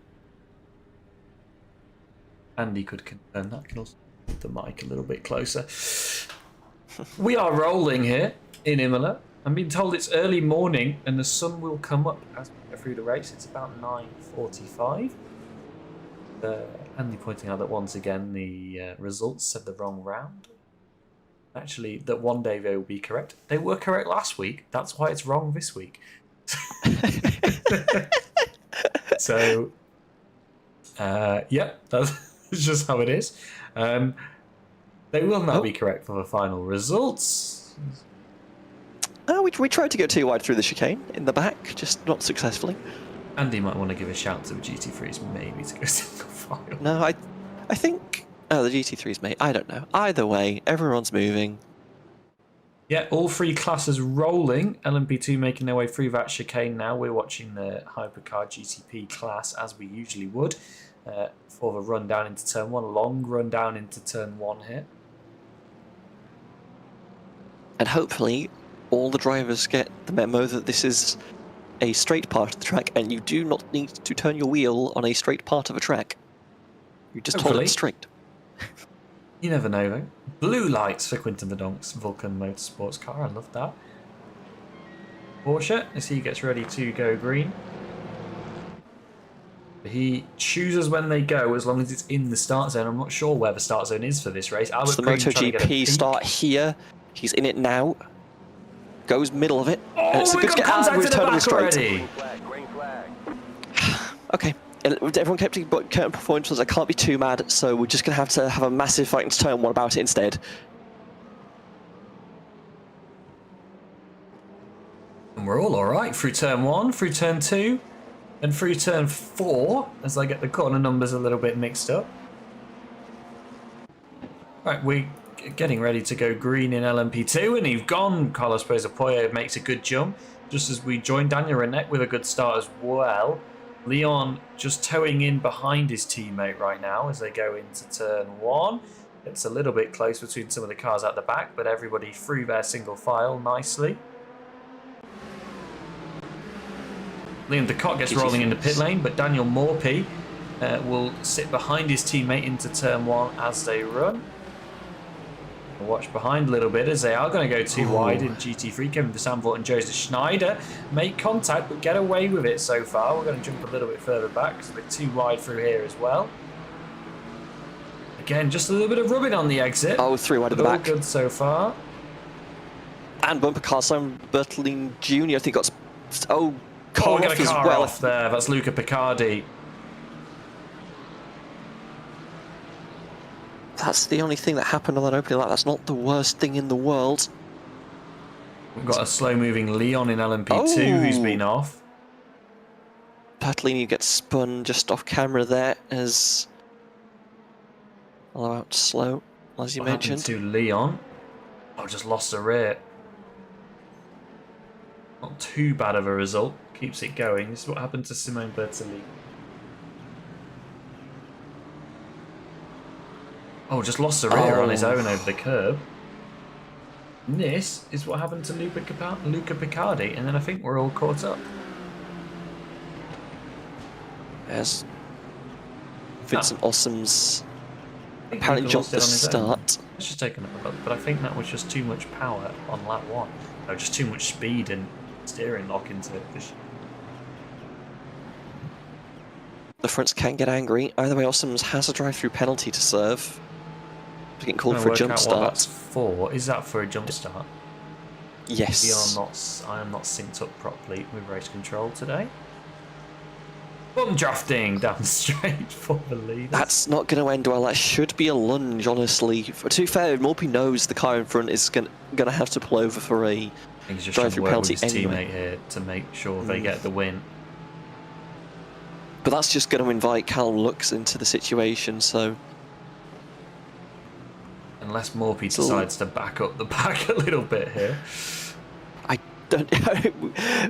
Speaker 2: Andy could confirm that. Can also move the mic a little bit closer. We are rolling here in Imola. I'm being told it's early morning and the sun will come up as we go through the race. It's about 9:45. Andy pointing out that once again the results said the wrong round. Actually, that one day they will be correct. They were correct last week. That's why it's wrong this week. So, yeah, that's just how it is. They will not be correct for the final results.
Speaker 3: We tried to go too wide through the chicane in the back, just not successfully.
Speaker 2: Andy might want to give a shout to the GT3s maybe to go single file.
Speaker 3: No, I think... Oh, the GT3's mate. I don't know. Either way, everyone's moving.
Speaker 2: Yeah, all three classes rolling. LMP2 making their way through that chicane now. We're watching the Hypercar GTP class as we usually would for the run down into turn 1. Long run down into turn 1 here.
Speaker 3: And hopefully all the drivers get the memo that this is a straight part of the track and you do not need to turn your wheel on a straight part of a track. You just hold it straight.
Speaker 2: You never know though. Blue lights for Quinton the Donk's Vulcan Motorsports car. I love that. Porsche as he gets ready to go green. He chooses when they go as long as it's in the start zone. I'm not sure where the start zone is for this race.
Speaker 3: It's the MotoGP start here. He's in it now. Goes middle of it.
Speaker 2: Oh, and it's a good contact to the back already.
Speaker 3: Okay. Everyone kept current performances. I can't be too mad, so we're just going to have a massive fight into turn 1 about it instead.
Speaker 2: And we're all alright through turn 1, through turn 2, and through turn 4, as I get the corner numbers a little bit mixed up. Right, we're getting ready to go green in LMP2, and you've gone. Carlos Poya makes a good jump, just as we join Daniel Renette with a good start as well. Leon just towing in behind his teammate right now as they go into turn 1. It's a little bit close between some of the cars at the back, but everybody through their single file nicely. Leon Decott gets rolling in the pit lane, but Daniel Morphy will sit behind his teammate into turn 1 as they run. We'll watch behind a little bit as they are going to go too wide in GT3. Kevin Versanvort and Joseph Schneider make contact but get away with it so far. We're going to jump a little bit further back because we're too wide through here as well. Again, just a little bit of rubbing on the exit.
Speaker 3: Oh, 3 wide at the back.
Speaker 2: All good so far.
Speaker 3: And bumper car, Simon Bertolini Jr. I think got... Oh,
Speaker 2: we got a car off there. That's Luca Picardi.
Speaker 3: That's the only thing that happened on that opening lap. That's not the worst thing in the world.
Speaker 2: We've got a slow-moving Leon in LMP2 who's been off.
Speaker 3: Bertolini gets spun just off camera there as... all out slow, as you mentioned.
Speaker 2: To Leon. Oh, just lost a rear. Not too bad of a result. Keeps it going. This is what happened to Simone Bertolini. Oh, just lost a rear on his own over the curb. And this is what happened to Luca Picardi, and then I think we're all caught up.
Speaker 3: As Vincent Ossam's apparently jumped the start.
Speaker 2: Let's just take another look, but I think that was just too much power on lap 1. No, just too much speed and steering lock into it.
Speaker 3: The fronts can get angry. Either way, Ossam's has a drive-through penalty to serve. Getting called for a jump start.
Speaker 2: What that's for. Is that for a jump start?
Speaker 3: Yes.
Speaker 2: I am not synced up properly with race control today. Bum drafting down straight for the lead.
Speaker 3: That's not going to end well. That should be a lunge, honestly. To be fair, Morphy knows the car in front is going to have to pull over for a
Speaker 2: He's just trying to
Speaker 3: drive-through
Speaker 2: work with
Speaker 3: penalty
Speaker 2: his
Speaker 3: anyway.
Speaker 2: teammate here to make sure they get the win.
Speaker 3: But that's just going to invite Callum Lux into the situation, so...
Speaker 2: Unless Morphy decides to back up the pack a little bit here.
Speaker 3: I don't...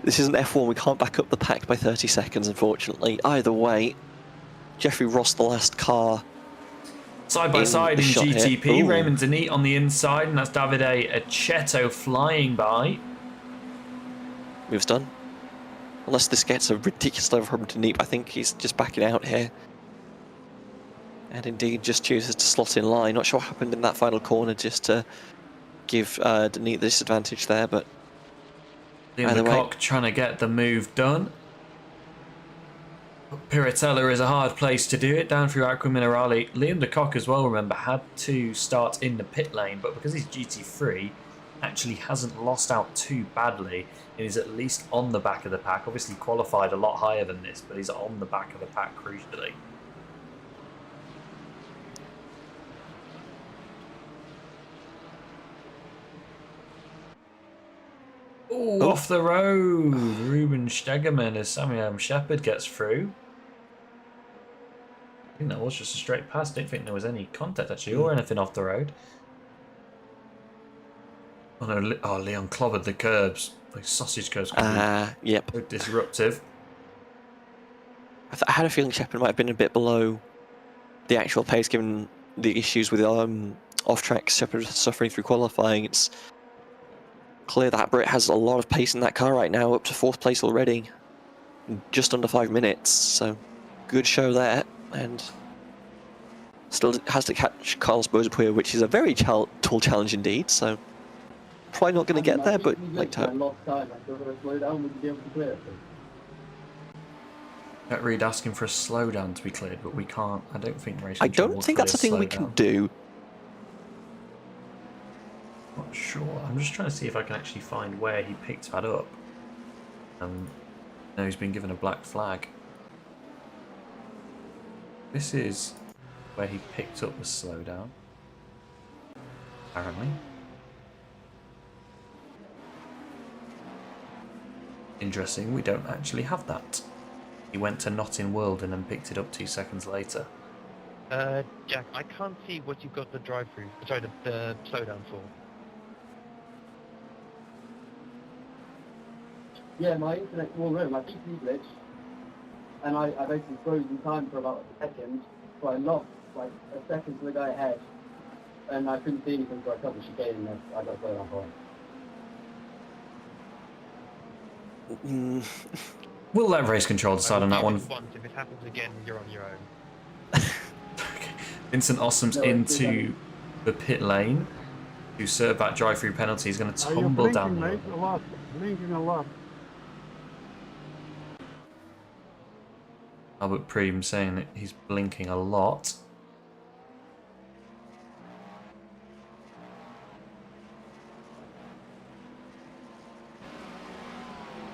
Speaker 3: This isn't F1, we can't back up the pack by 30 seconds, unfortunately. Either way, Jeffrey Ross, the last car...
Speaker 2: Side by side in GTP, Raymond Denit on the inside, and that's Davide Accetto flying by.
Speaker 3: Moves done. Unless this gets a ridiculous level from Denit, I think he's just backing out here. And indeed just chooses to slot in line. Not sure what happened in that final corner just to give Denit the disadvantage there, but...
Speaker 2: Liam Lecoq trying to get the move done. Piratella is a hard place to do it, down through Aqua Minerale. Liam Lecoq as well, remember, had to start in the pit lane, but because he's GT3, actually hasn't lost out too badly, and is at least on the back of the pack. Obviously qualified a lot higher than this, but he's on the back of the pack crucially. Ooh, off the road, Ruben Stegemann as Samuel Shepard gets through. I think that was just a straight pass. Didn't think there was any contact actually or anything off the road. Oh no! Oh, Leon clobbered the curbs. The sausage curbs.
Speaker 3: Yep.
Speaker 2: So disruptive.
Speaker 3: I had a feeling Shepard might have been a bit below the actual pace, given the issues with off-track Shepard suffering through qualifying. It's clear that Brit has a lot of pace in that car right now, up to 4th place already, just under 5 minutes. So, good show there, and still has to catch Carlos Bozapuya, which is a very tall challenge indeed. So, probably not going to get there, but like to.
Speaker 2: Matt Reed asking for a slowdown to be cleared, but we can't. I don't think racing.
Speaker 3: I don't think that's a thing we can do.
Speaker 2: Not sure. I'm just trying to see if I can actually find where he picked that up. No, he's been given a black flag. This is where he picked up the slowdown. Apparently. Interesting, we don't actually have that. He went to Notting World and then picked it up 2 seconds later.
Speaker 4: Jack, I can't see what you've got the drive-through, sorry, the slowdown for.
Speaker 5: Yeah, my internet all wrong. My PC glitched, and I basically froze in time for about a second, so I lost like a second to the guy ahead, and I couldn't see anything, so I cut the chicane and I got slowed down for it.
Speaker 2: We'll let race control decide on that one.
Speaker 4: If it happens again, you're on your own.
Speaker 2: Okay. Vincent Ossam's into the pit lane to serve that drive-through penalty. He's going to tumble down the road.
Speaker 6: A lot. Blinking a lot.
Speaker 2: Albert Preem saying that he's blinking a lot.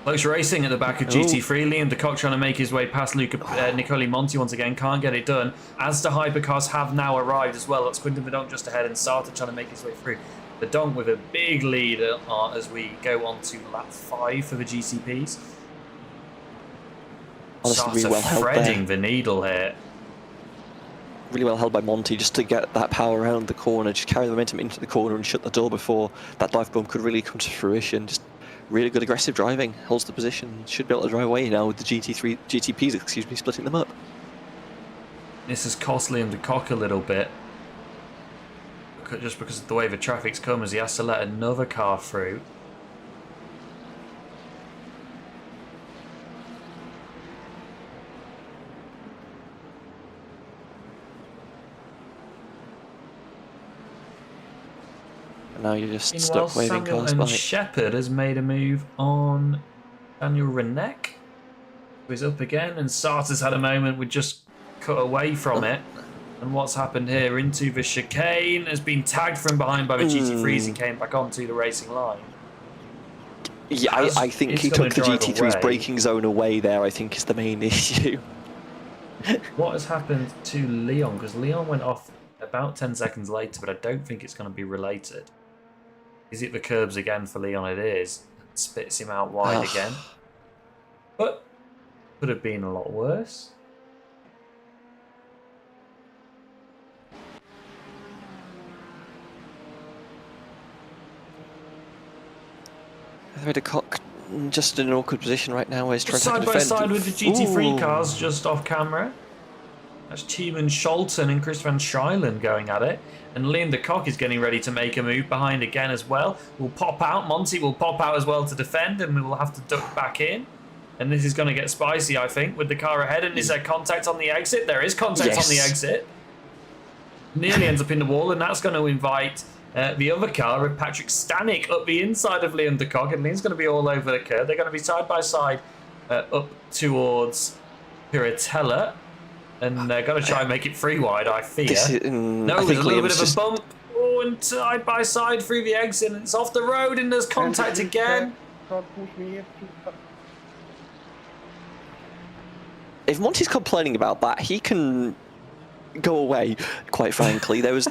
Speaker 2: Close racing at the back of GT3. Liam de Kock trying to make his way past Nicoli Monti once again. Can't get it done. As the hypercars have now arrived as well. That's Quinton Verdonk just ahead and Sartre trying to make his way through. Verdonk with a big lead as we go on to lap 5 for the GCPs.
Speaker 3: Honestly, really well held
Speaker 2: threading
Speaker 3: there.
Speaker 2: the needle here.
Speaker 3: Really well held by Monty just to get that power around the corner, just carry the momentum into the corner and shut the door before that dive bomb could really come to fruition. Just really good aggressive driving, holds the position, should be able to drive away now with the GTPs, splitting them up.
Speaker 2: This has cost Liam de Kock a little bit. Just because of the way the traffic's come, as he has to let another car through.
Speaker 3: And now you're just
Speaker 2: Meanwhile,
Speaker 3: stuck waving
Speaker 2: Samuel
Speaker 3: cars
Speaker 2: and
Speaker 3: by.
Speaker 2: Shepard has made a move on Daniel Renek, who is up again, and Sartre's had a moment with just cut away from it. And what's happened here into the chicane has been tagged from behind by the GT3s. He came back onto the racing line.
Speaker 3: Yeah, I think he took the GT3's braking zone away there, I think is the main issue.
Speaker 2: What has happened to Leon? Because Leon went off about 10 seconds later, but I don't think it's going to be related. Is it the curbs again for Leon? It is. Spits him out wide again. But could have been a lot worse.
Speaker 3: De Kock just in an awkward position right now where he's trying to
Speaker 2: Side
Speaker 3: defend.
Speaker 2: by side with the GT3
Speaker 3: Ooh.
Speaker 2: cars just off camera. That's Tiemann Scholten and Chris Van Schuylen going at it. And Liam de Kock is getting ready to make a move behind again as well. Will pop out. Monty will pop out as well to defend, and we will have to duck back in. And this is going to get spicy, I think, with the car ahead. And is there contact on the exit? There is contact on the exit. Nearly ends up in the wall, and that's going to invite the other car, Patrick Stanek, up the inside of Liam de Kock. And Liam's going to be all over the curve. They're going to be side by side up towards Piratella. And they're going to try and make it free wide, I fear. No, there's a little bit of a bump. Oh, and side by side through the exit. And it's off the road, and there's contact again.
Speaker 3: If Monty's complaining about that, he can go away, quite frankly. There was...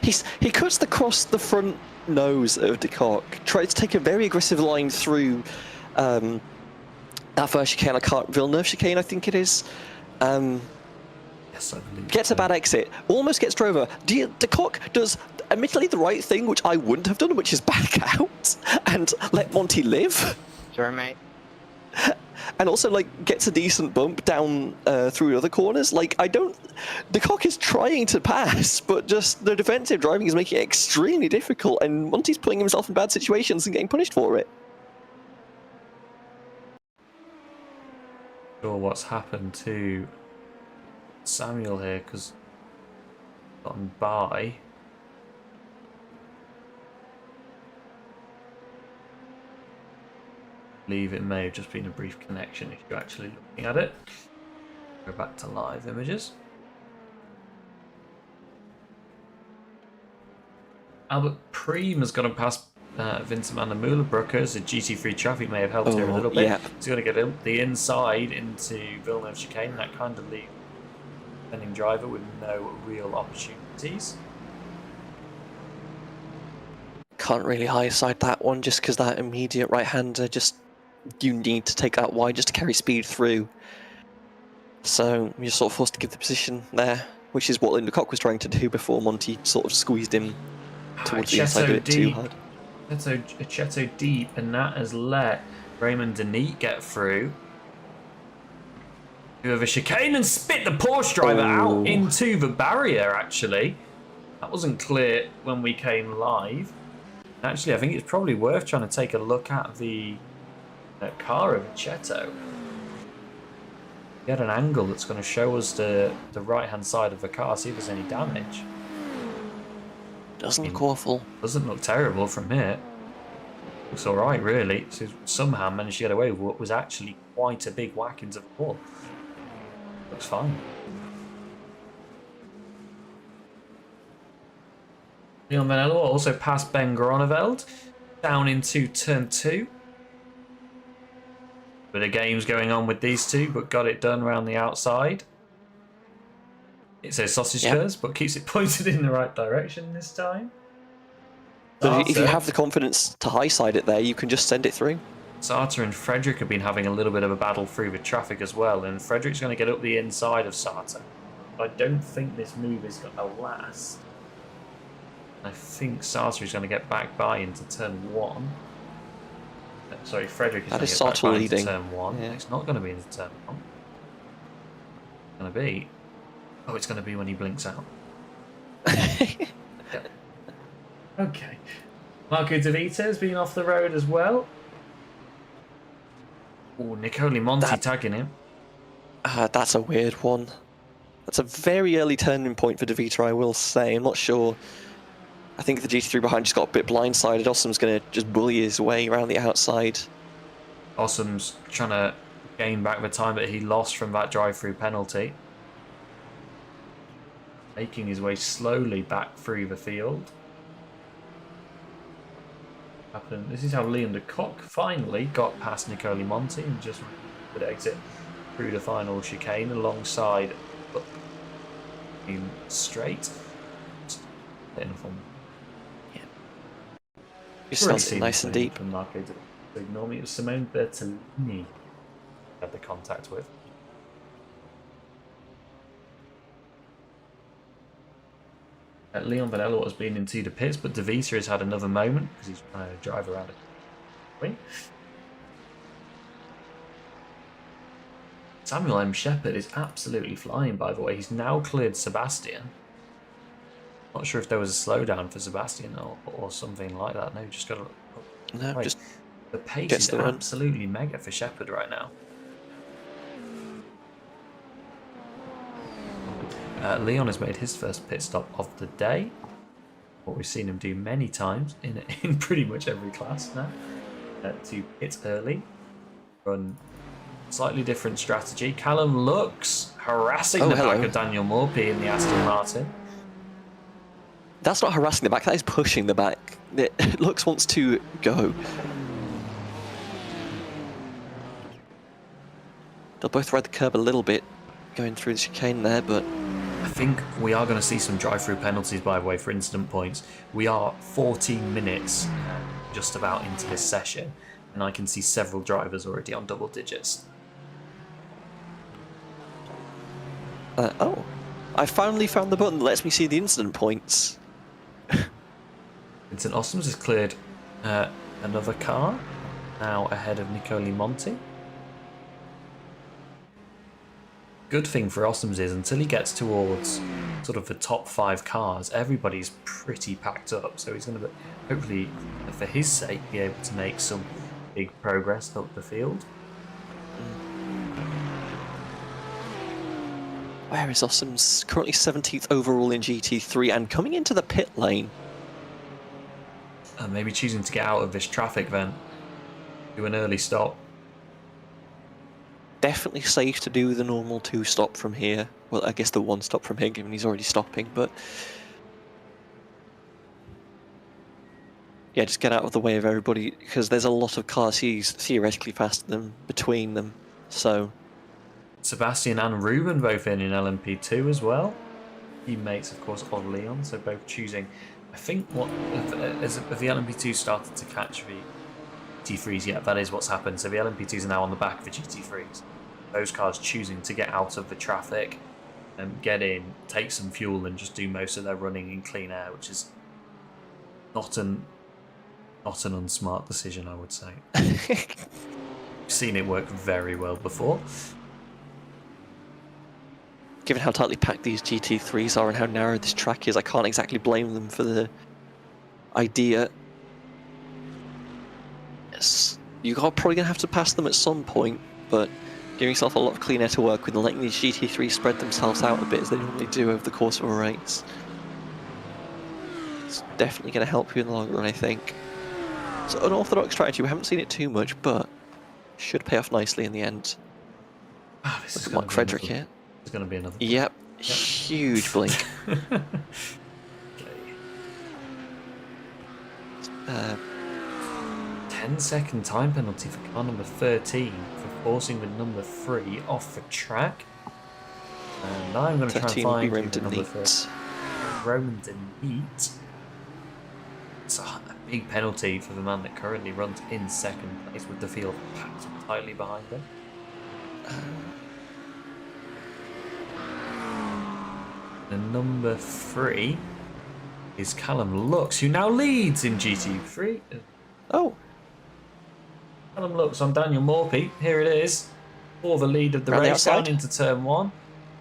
Speaker 3: he cuts across the front nose of de Kock, tries to take a very aggressive line through that first chicane, Villeneuve chicane, I think it is.
Speaker 2: Yes, I believe
Speaker 3: gets a bad exit, almost gets drove over. De Kock does, admittedly, the right thing, which I wouldn't have done, which is back out and let Monty live.
Speaker 4: Sorry, mate.
Speaker 3: And also, like, gets a decent bump down through other corners. Like, de Kock is trying to pass, but just the defensive driving is making it extremely difficult, and Monty's putting himself in bad situations and getting punished for it.
Speaker 2: Sure what's happened to Samuel here, because gotten by. I believe it may have just been a brief connection if you're actually looking at it. Go back to live images. Albert Preem has gone past Vincent van der Moelenbroekers. The GT3 traffic may have helped here a little bit.
Speaker 3: Yeah.
Speaker 2: He's going to get the inside into Villeneuve chicane. That kind of leaves the defending driver with no real opportunities.
Speaker 3: Can't really high side that one just because that immediate right-hander you need to take that wide just to carry speed through. So you're sort of forced to give the position there, which is what de Kock was trying to do before Monty sort of squeezed him towards the inside of it too hard.
Speaker 2: Cheto deep, and that has let Raymond Deneat get through. Whoever chicane and spit the Porsche driver out into the barrier, actually. That wasn't clear when we came live. Actually, I think it's probably worth trying to take a look at the car of Cheto. Get an angle that's going to show us the right-hand side of the car, see if there's any damage.
Speaker 3: Doesn't look awful.
Speaker 2: Doesn't look terrible from here. Looks alright, really. So somehow managed to get away with what was actually quite a big whack into the wall. Looks fine. Leon Vanello also passed Ben Groneveld down into turn 2. Bit of games going on with these two, but got it done around the outside. It says sausage curves, but keeps it pointed in the right direction this time.
Speaker 3: So if you have the confidence to high side it there, you can just send it through.
Speaker 2: Sartor and Frederick have been having a little bit of a battle through the traffic as well, and Frederick's going to get up the inside of Sartor. I don't think this move is going to last. I think Sartor is going to get back by into turn 1. Sorry, Frederick is going to get back by into turn 1. Yeah. It's not going to be into turn 1. It's going to be... Oh, it's going to be when he blinks out. Yeah. Okay. Marco De Vita has been off the road as well. Oh, Nicoli Monti tagging him.
Speaker 3: That's a weird one. That's a very early turning point for De Vita, I will say. I'm not sure. I think the GT3 behind just got a bit blindsided. Awesome's going to just bully his way around the outside.
Speaker 2: Awesome's trying to gain back the time that he lost from that drive-through penalty. Making his way slowly back through the field. This is how Liam de Kock finally got past Nicoli Monti and just would exit through the final chicane alongside up in straight. Hitting from
Speaker 3: You started nice and deep.
Speaker 2: From Marco to ignore me. It was Simone Bertolini had the contact with. Leon Vanello has been into the pits, but De Vita has had another moment because he's trying to drive around it. Samuel M. Shepherd is absolutely flying, by the way. He's now cleared Sebastian. Not sure if there was a slowdown for Sebastian or something like that. No, just got to...
Speaker 3: No,
Speaker 2: right.
Speaker 3: just
Speaker 2: the pace
Speaker 3: gets
Speaker 2: is
Speaker 3: the run.
Speaker 2: absolutely mega for Shepherd right now. Leon has made his first pit stop of the day. What we've seen him do many times in pretty much every class now. To pit early, run slightly different strategy. Callum Lux harassing the back of Daniel Morphy in the Aston Martin.
Speaker 3: That's not harassing the back, that is pushing the back. Lux wants to go. They'll both ride the curb a little bit going through the chicane there, but...
Speaker 2: I think we are going to see some drive-through penalties, by the way, for incident points. We are 14 minutes just about into this session, and I can see several drivers already on double digits.
Speaker 3: Oh, I finally found the button that lets me see the incident points.
Speaker 2: Vincent Ossoms has cleared another car, now ahead of Nicoli Monti. Good thing for Ossoms is until he gets towards sort of the top 5 cars, everybody's pretty packed up. So he's going to, hopefully, for his sake, be able to make some big progress up the field.
Speaker 3: Where is Ossoms? Currently 17th overall in GT3 and coming into the pit lane.
Speaker 2: Maybe choosing to get out of this traffic then. Do an early stop.
Speaker 3: Definitely safe to do the normal 2-stop from here. Well, I guess the 1-stop from here, given he's already stopping, but... yeah, just get out of the way of everybody, because there's a lot of cars he's theoretically faster than between them, so...
Speaker 2: Sebastian and Ruben both in LMP2 as well. Teammates, of course, of Leon, so both choosing... I think what... As the LMP2 started to catch the GT3s, yeah, that is what's happened. So the LMP2s are now on the back of the GT3s. Those cars choosing to get out of the traffic and get in, take some fuel and just do most of their running in clean air, which is not an unsmart decision, I would say. I've seen it work very well before.
Speaker 3: Given how tightly packed these GT3s are and how narrow this track is, I can't exactly blame them for the idea. You're probably going to have to pass them at some point, but giving yourself a lot of clean air to work with and letting these GT3s spread themselves out a bit as they normally do over the course of a race. It's definitely going to help you in the long run, I think. It's an unorthodox strategy, we haven't seen it too much, but should pay off nicely in the end.
Speaker 2: Oh, this
Speaker 3: Look
Speaker 2: is
Speaker 3: at Mark Frederick here.
Speaker 2: There's going to be another.
Speaker 3: Yep, huge blink.
Speaker 2: Okay. 10-second time penalty for car number 13 for forcing the number 3 off the track. And I'm going to try and find the number 3. Roman Denneat. It's a big penalty for the man that currently runs in second place with the field packed tightly behind him. The number 3 is Callum Lux, who now leads in GT3.
Speaker 3: Oh.
Speaker 2: Callum Lux on Daniel Morphy. Here it is. For the lead of the race down into turn 1.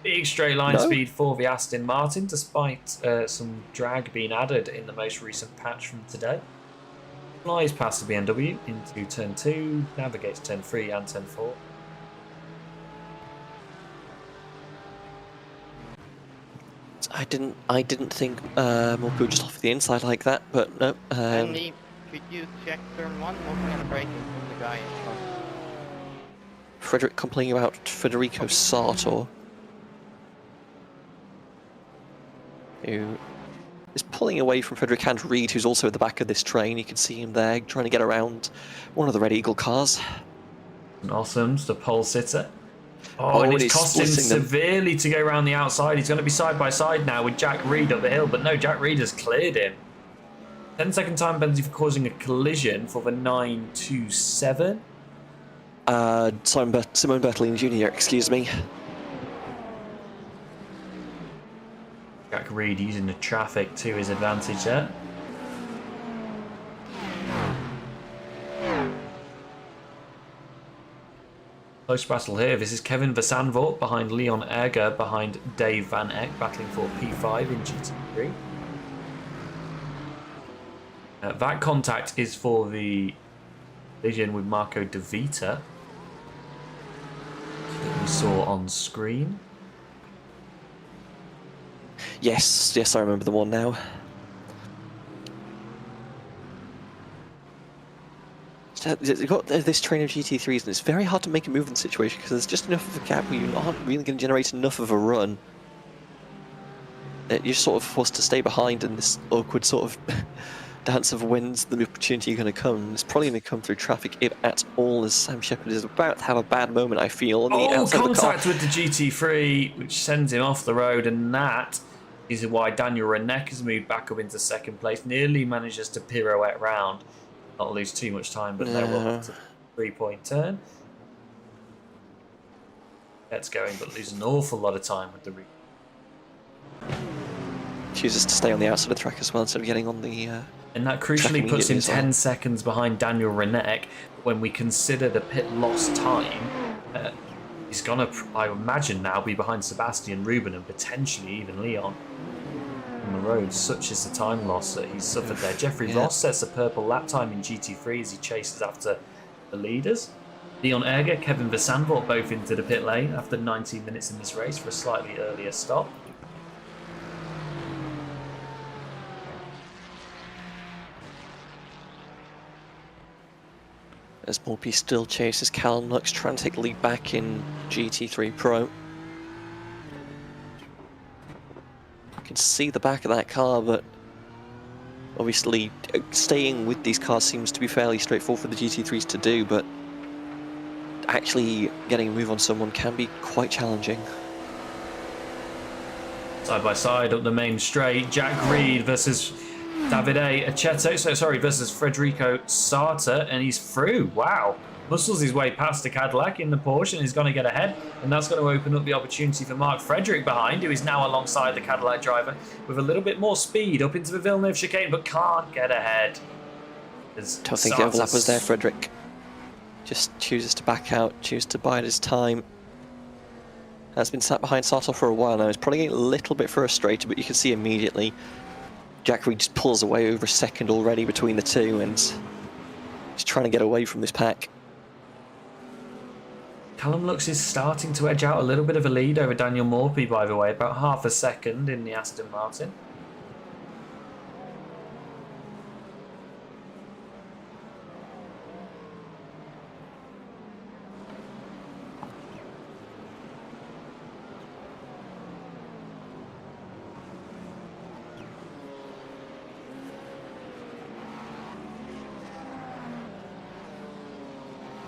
Speaker 2: Big straight line speed for the Aston Martin, despite some drag being added in the most recent patch from today. Flies past the BMW into turn 2, navigates turn 3 and turn 4.
Speaker 3: I didn't think Morphy would just off the inside like that, but no.
Speaker 4: Andy, could you check turn 1? Looking at a braking from the guy in front.
Speaker 3: Frederick complaining about Federico Sartor, who is pulling away from Frederick and Reed, who's also at the back of this train. You can see him there trying to get around one of the Red Eagle cars.
Speaker 2: And Ossoms, the pole sitter. Oh, and
Speaker 3: and
Speaker 2: it's
Speaker 3: he's
Speaker 2: cost him
Speaker 3: splitting them.
Speaker 2: severely to go around the outside. He's going to be side by side now with Jack Reed up the hill, but no, Jack Reed has cleared him. 10-second time penalty for causing a collision for the 927.
Speaker 3: Simon Bertolini Jr., excuse me.
Speaker 2: Jack Reed using the traffic to his advantage there. Close battle here. This is Kevin Versanvort behind Leon Erger, behind Dave Van Eck, battling for P5 in GT3. That contact is for the collision with Marco De Vita that we saw on screen.
Speaker 3: Yes, I remember the one now. You've got this train of GT3s, and it's very hard to make a move in the situation because there's just enough of a gap where you aren't really going to generate enough of a run. You're sort of forced to stay behind in this awkward sort of dance of when's the opportunity going to come. It's probably going to come through traffic, if at all, as Sam Shepard is about to have a bad moment, I feel. On the outside
Speaker 2: Contact
Speaker 3: of the car.
Speaker 2: with the GT3, which sends him off the road, and that is why Daniel Renek has moved back up into second place. Nearly manages to pirouette round. Not lose too much time, but no, we'll have to 3-point turn. Gets going, but lose an awful lot of time with the
Speaker 3: Chooses to stay on the outside of the track as well instead of getting on the.
Speaker 2: And that crucially puts him
Speaker 3: as well.
Speaker 2: 10 seconds behind Daniel Renek. When we consider the pit loss time, he's gonna, I imagine now, be behind Sebastian Rubin and potentially even Leon on the road. Such is the time loss that he's suffered there. Jeffrey Ross sets a purple lap time in GT3 as he chases after the leaders. Leon Erger, Kevin Versanvort both into the pit lane after 19 minutes in this race for a slightly earlier stop.
Speaker 3: As Morphy still chases Callum Lux, trying to take the lead back in GT3 Pro. You can see the back of that car, but obviously staying with these cars seems to be fairly straightforward for the GT3s to do, but actually getting a move on someone can be quite challenging.
Speaker 2: Side by side up the main straight, Jack Reed versus Davide Aceto, versus Federico Sarta, and he's through. Wow. Muscles his way past the Cadillac in the Porsche and he's going to get ahead, and that's going to open up the opportunity for Mark Frederick behind, who is now alongside the Cadillac driver with a little bit more speed up into the Villeneuve chicane, but can't get ahead.
Speaker 3: Don't think the overlap was there, Frederick. Just chooses to back out, chooses to bide his time. Has been sat behind Sartor for a while now. He's probably getting a little bit frustrated, but you can see immediately Jack Reed just pulls away over a second already between the two, and he's trying to get away from this pack.
Speaker 2: Callum Lux is starting to edge out a little bit of a lead over Daniel Morphy, by the way, about half a second in the Aston Martin.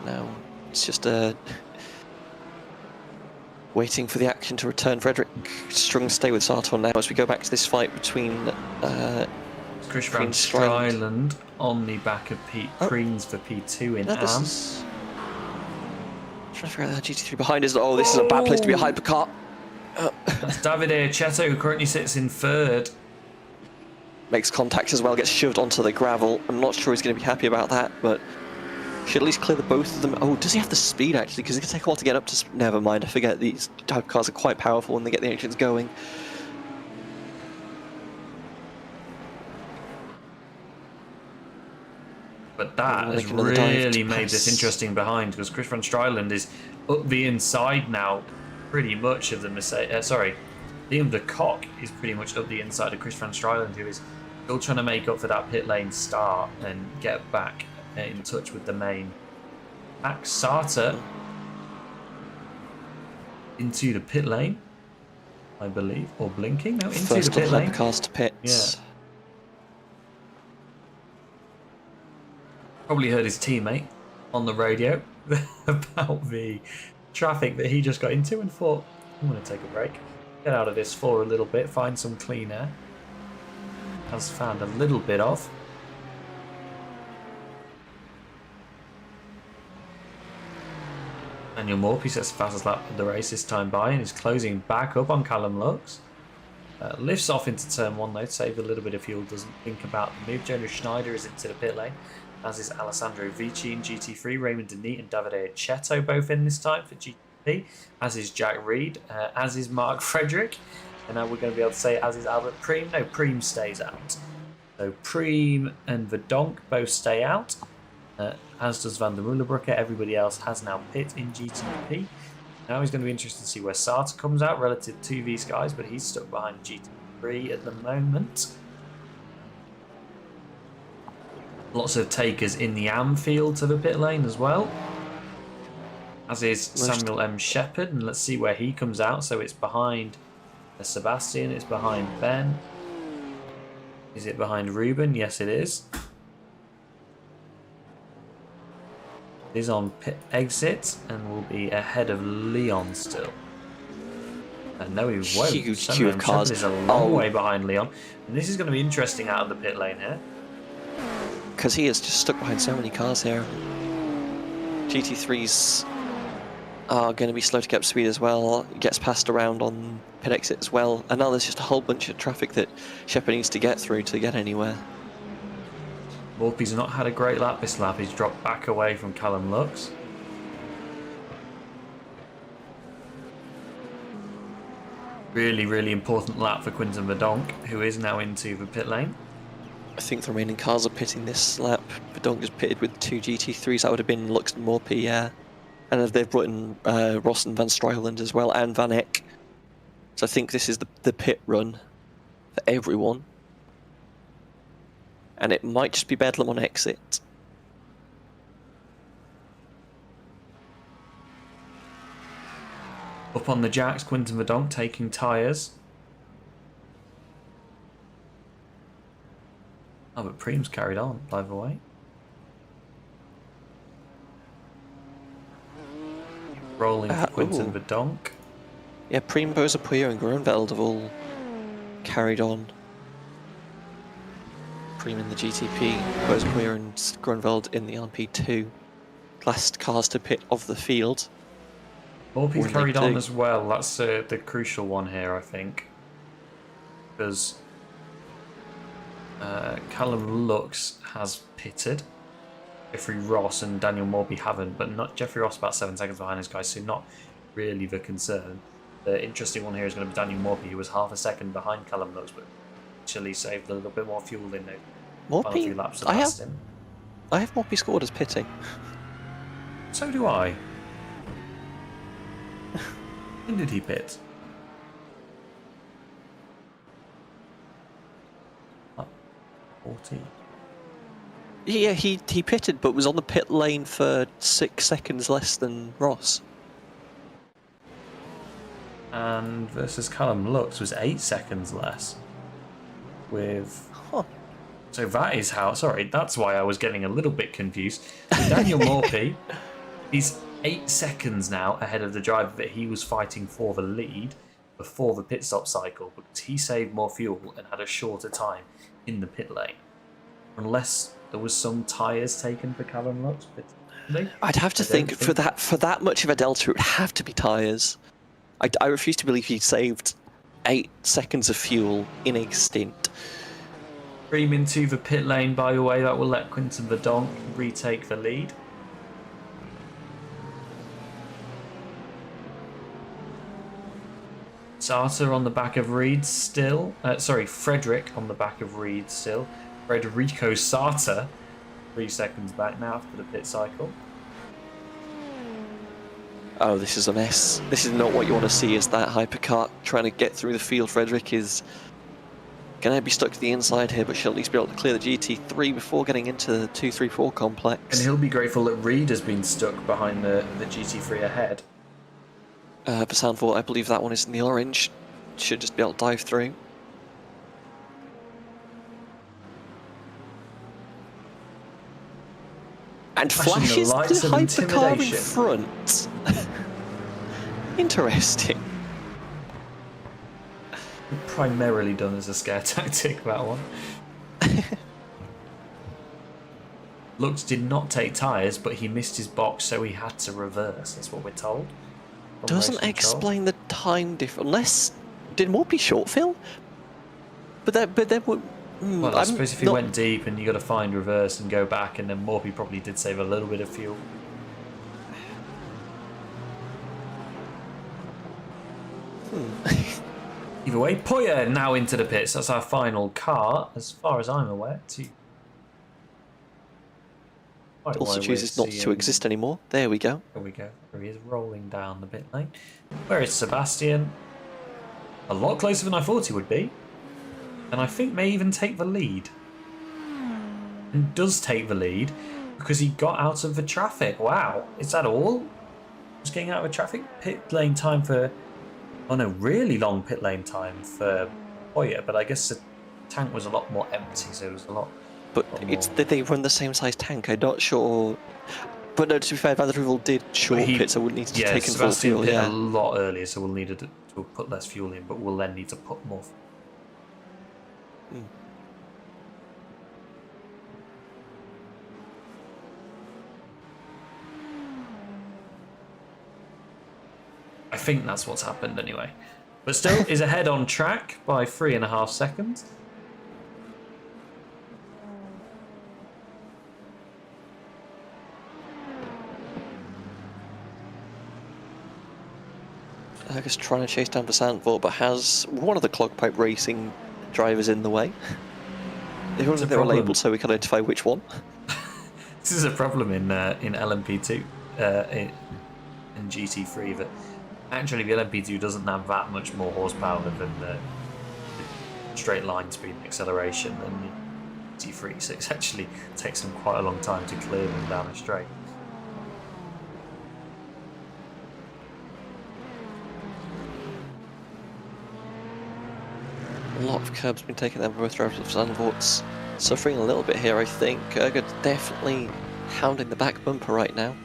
Speaker 3: Now it's just waiting for the action to return. Frederick strung to stay with Sartor now as we go back to this fight between
Speaker 2: Chris van Stryland on the back of Pete Creans for P2 in AM.
Speaker 3: Trying to figure out how GT3 behind is. Oh, this is a bad place to be a hypercar.
Speaker 2: That's Davide Aceto, who currently sits in third.
Speaker 3: Makes contact as well, gets shoved onto the gravel. I'm not sure he's going to be happy about that, but should at least clear the both of them. Oh, does he have the speed actually? Because it's going to take a while to get up to... Never mind, I forget these type cars are quite powerful when they get the engines going.
Speaker 2: But that has really made this interesting behind, because Chris van Stryland is up the inside now, pretty much of the Mercedes. Liam de Kock is pretty much up the inside of Chris van Stryland, who is still trying to make up for that pit lane start and get back in touch with the main. Max Sarter into the pit lane, I believe, or blinking. No, into
Speaker 3: First
Speaker 2: the pit lane.
Speaker 3: Cars to pits.
Speaker 2: Yeah. Probably heard his teammate on the radio about the traffic that he just got into and thought, I'm going to take a break, get out of this for a little bit, find some clean air. Has found a little bit of. Daniel Morphy sets the fastest lap of the race this time by and is closing back up on Callum Lux. Lifts off into turn 1 though to save a little bit of fuel, doesn't think about the move. Jonas Schneider is into the pit lane, as is Alessandro Vici in GT3, Raymond Denit and Davide Accetto both in this time for GT, as is Jack Reed, as is Mark Frederick, and now we're going to be able to say as is Albert Preem. No, Preem stays out. So Preem and Verdonk both stay out, as does Van der Moelenbroeke. Everybody else has now pit in GTP. Now he's going to be interested to see where Sartre comes out relative to these guys, but he's stuck behind GT3 at the moment. Lots of takers in the AM field to the pit lane as well, as is Samuel M. Shepherd, and let's see where he comes out. So it's behind Sebastian, it's behind Ben. Is it behind Ruben? Yes, it is. It is on pit exit and will be ahead of Leon still. No, he won't.
Speaker 3: Huge queue of cars.
Speaker 2: Is a long way behind Leon, and this is going to be interesting out of the pit lane here.
Speaker 3: Because he is just stuck behind so many cars here. GT3s are going to be slow to get up to speed as well. Gets passed around on pit exit as well. And now there's just a whole bunch of traffic that Shepard needs to get through to get anywhere.
Speaker 2: Morpy's not had a great lap this lap. He's dropped back away from Callum Lux. Really, really important lap for Quinton Verdonk, who is now into the pit lane.
Speaker 3: I think the remaining cars are pitting this lap. Verdonk is pitted with 2 GT3s. That would have been Lux and Morpy, yeah. And they've brought in Ross and Van Stuyland as well, and Van Eck. So I think this is the pit run for everyone. And it might just be Bedlam on exit.
Speaker 2: Up on the jacks, Quinton Verdonk taking tyres. Oh, but Preem's carried on, by the way. Rolling for Quinton Verdonk.
Speaker 3: Yeah, Preem, Boza Puyo and Groenveld have all carried on. Preem in the GTP, Boza Puyo and Groenveld in the LP2. Last cars to pit of the field.
Speaker 2: Morpy's carried on as well. That's the crucial one here, I think. Because Callum Lux has pitted. Jeffrey Ross and Daniel Morby haven't, but not Jeffrey Ross about 7 seconds behind those guys, so not really the concern. The interesting one here is going to be Daniel Morby, who was half a second behind Callum Lux, but actually saved a little bit more fuel in the final few laps of Aston.
Speaker 3: I have Morby scored as pitting.
Speaker 2: So do I. When did he pit? 40.
Speaker 3: Yeah, he pitted, but was on the pit lane for 6 seconds less than Ross.
Speaker 2: And versus Callum Lux was 8 seconds less. With...
Speaker 3: Huh.
Speaker 2: So that is how... Sorry, that's why I was getting a little bit confused. So Daniel Morphy, he's 8 seconds now ahead of the driver that he was fighting for the lead before the pit stop cycle, because he saved more fuel and had a shorter time in the pit lane. Unless there was some tyres taken for Callum Lux.
Speaker 3: I'd have to think for that much of a delta, it would have to be tyres. I refuse to believe he saved 8 seconds of fuel in a stint.
Speaker 2: Preem into the pit lane, by the way. That will let Quinton Verdonk retake the lead. Sartre on the back of Reed still. Frederick on the back of Reed still. Federico Sartre 3 seconds back now after the pit cycle.
Speaker 3: Oh, this is a mess. This is not what you want to see, is that hypercar trying to get through the field. Frederick is going to be stuck to the inside here, but she'll at least be able to clear the GT3 before getting into the 2-3-4 complex.
Speaker 2: And he'll be grateful that Reed has been stuck behind the GT3 ahead.
Speaker 3: Basanvor, I believe that one is in the orange. Should just be able to dive through. And flashes the hypercar in front. Interesting.
Speaker 2: Primarily done as a scare tactic, that one. Lux did not take tyres, but he missed his box, so he had to reverse. That's what we're told. from
Speaker 3: Doesn't
Speaker 2: race control.
Speaker 3: explain the time difference. Unless did Morphy short fill? But then would.
Speaker 2: Well, I suppose if he went deep and you got to find reverse and go back, and then Morphy probably did save a little bit of fuel. Either way, Poya now into the pits. That's our final car, as far as I'm aware.
Speaker 3: Also chooses not to exist anymore. There we go.
Speaker 2: There we go. There he is, rolling down the pit lane. Where is Sebastian? A lot closer than I thought he would be. And I think may even take the lead. And does take the lead because he got out of the traffic. Wow. Is that all? Just getting out of the traffic? Pit lane time for... Oh no, really long pit lane time for Poya, but I guess the tank was a lot more empty, so it was a lot...
Speaker 3: But it's did they run the same size tank? I'm not sure. But no, to be fair, Van der Heuvel did short pit, so we'll need to take in full
Speaker 2: Sebastian
Speaker 3: fuel.
Speaker 2: pit
Speaker 3: Yeah,
Speaker 2: a lot earlier, so we'll need to put less fuel in, but we'll then need to put more. I think that's what's happened anyway. But still, is ahead on track by 3.5 seconds.
Speaker 3: I guess trying to chase down the Sandvort, but has one of the clog pipe racing drivers in the way. If only they were labelled so we can identify which one.
Speaker 2: This is a problem in LMP2, in GT3, that actually the LMP2 doesn't have that much more horsepower than the straight line speed and acceleration than the GT3, so it actually takes them quite a long time to clear them down a straight.
Speaker 3: A lot of curbs been taken out by both drivers of Zandvoort's. Suffering a little bit here, I think. Erger's definitely hounding the back bumper right now.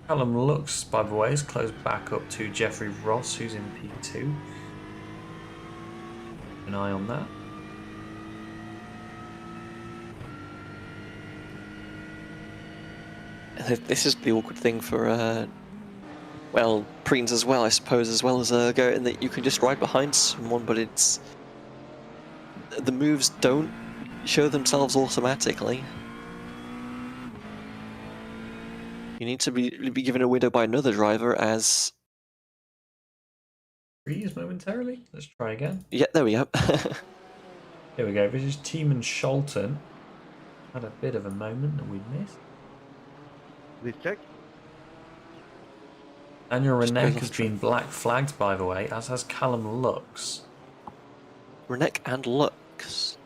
Speaker 2: Callum Lux, by the way, is close back up to Jeffrey Ross, who's in P2. Keep an eye on that.
Speaker 3: This is the awkward thing for, well, Preens as well, I suppose, as well as Erger, in that you can just ride behind someone, but it's... The moves don't show themselves automatically. You need to be given a window by another driver as...
Speaker 2: Freeze momentarily. Let's try again.
Speaker 3: Yeah, there we go.
Speaker 2: Here we go. This is Tiemann Scholten. Had a bit of a moment that we missed.
Speaker 4: Please check.
Speaker 2: Daniel Renek has been black flagged, by the way, as has Callum Lux.
Speaker 3: Renek and Lux.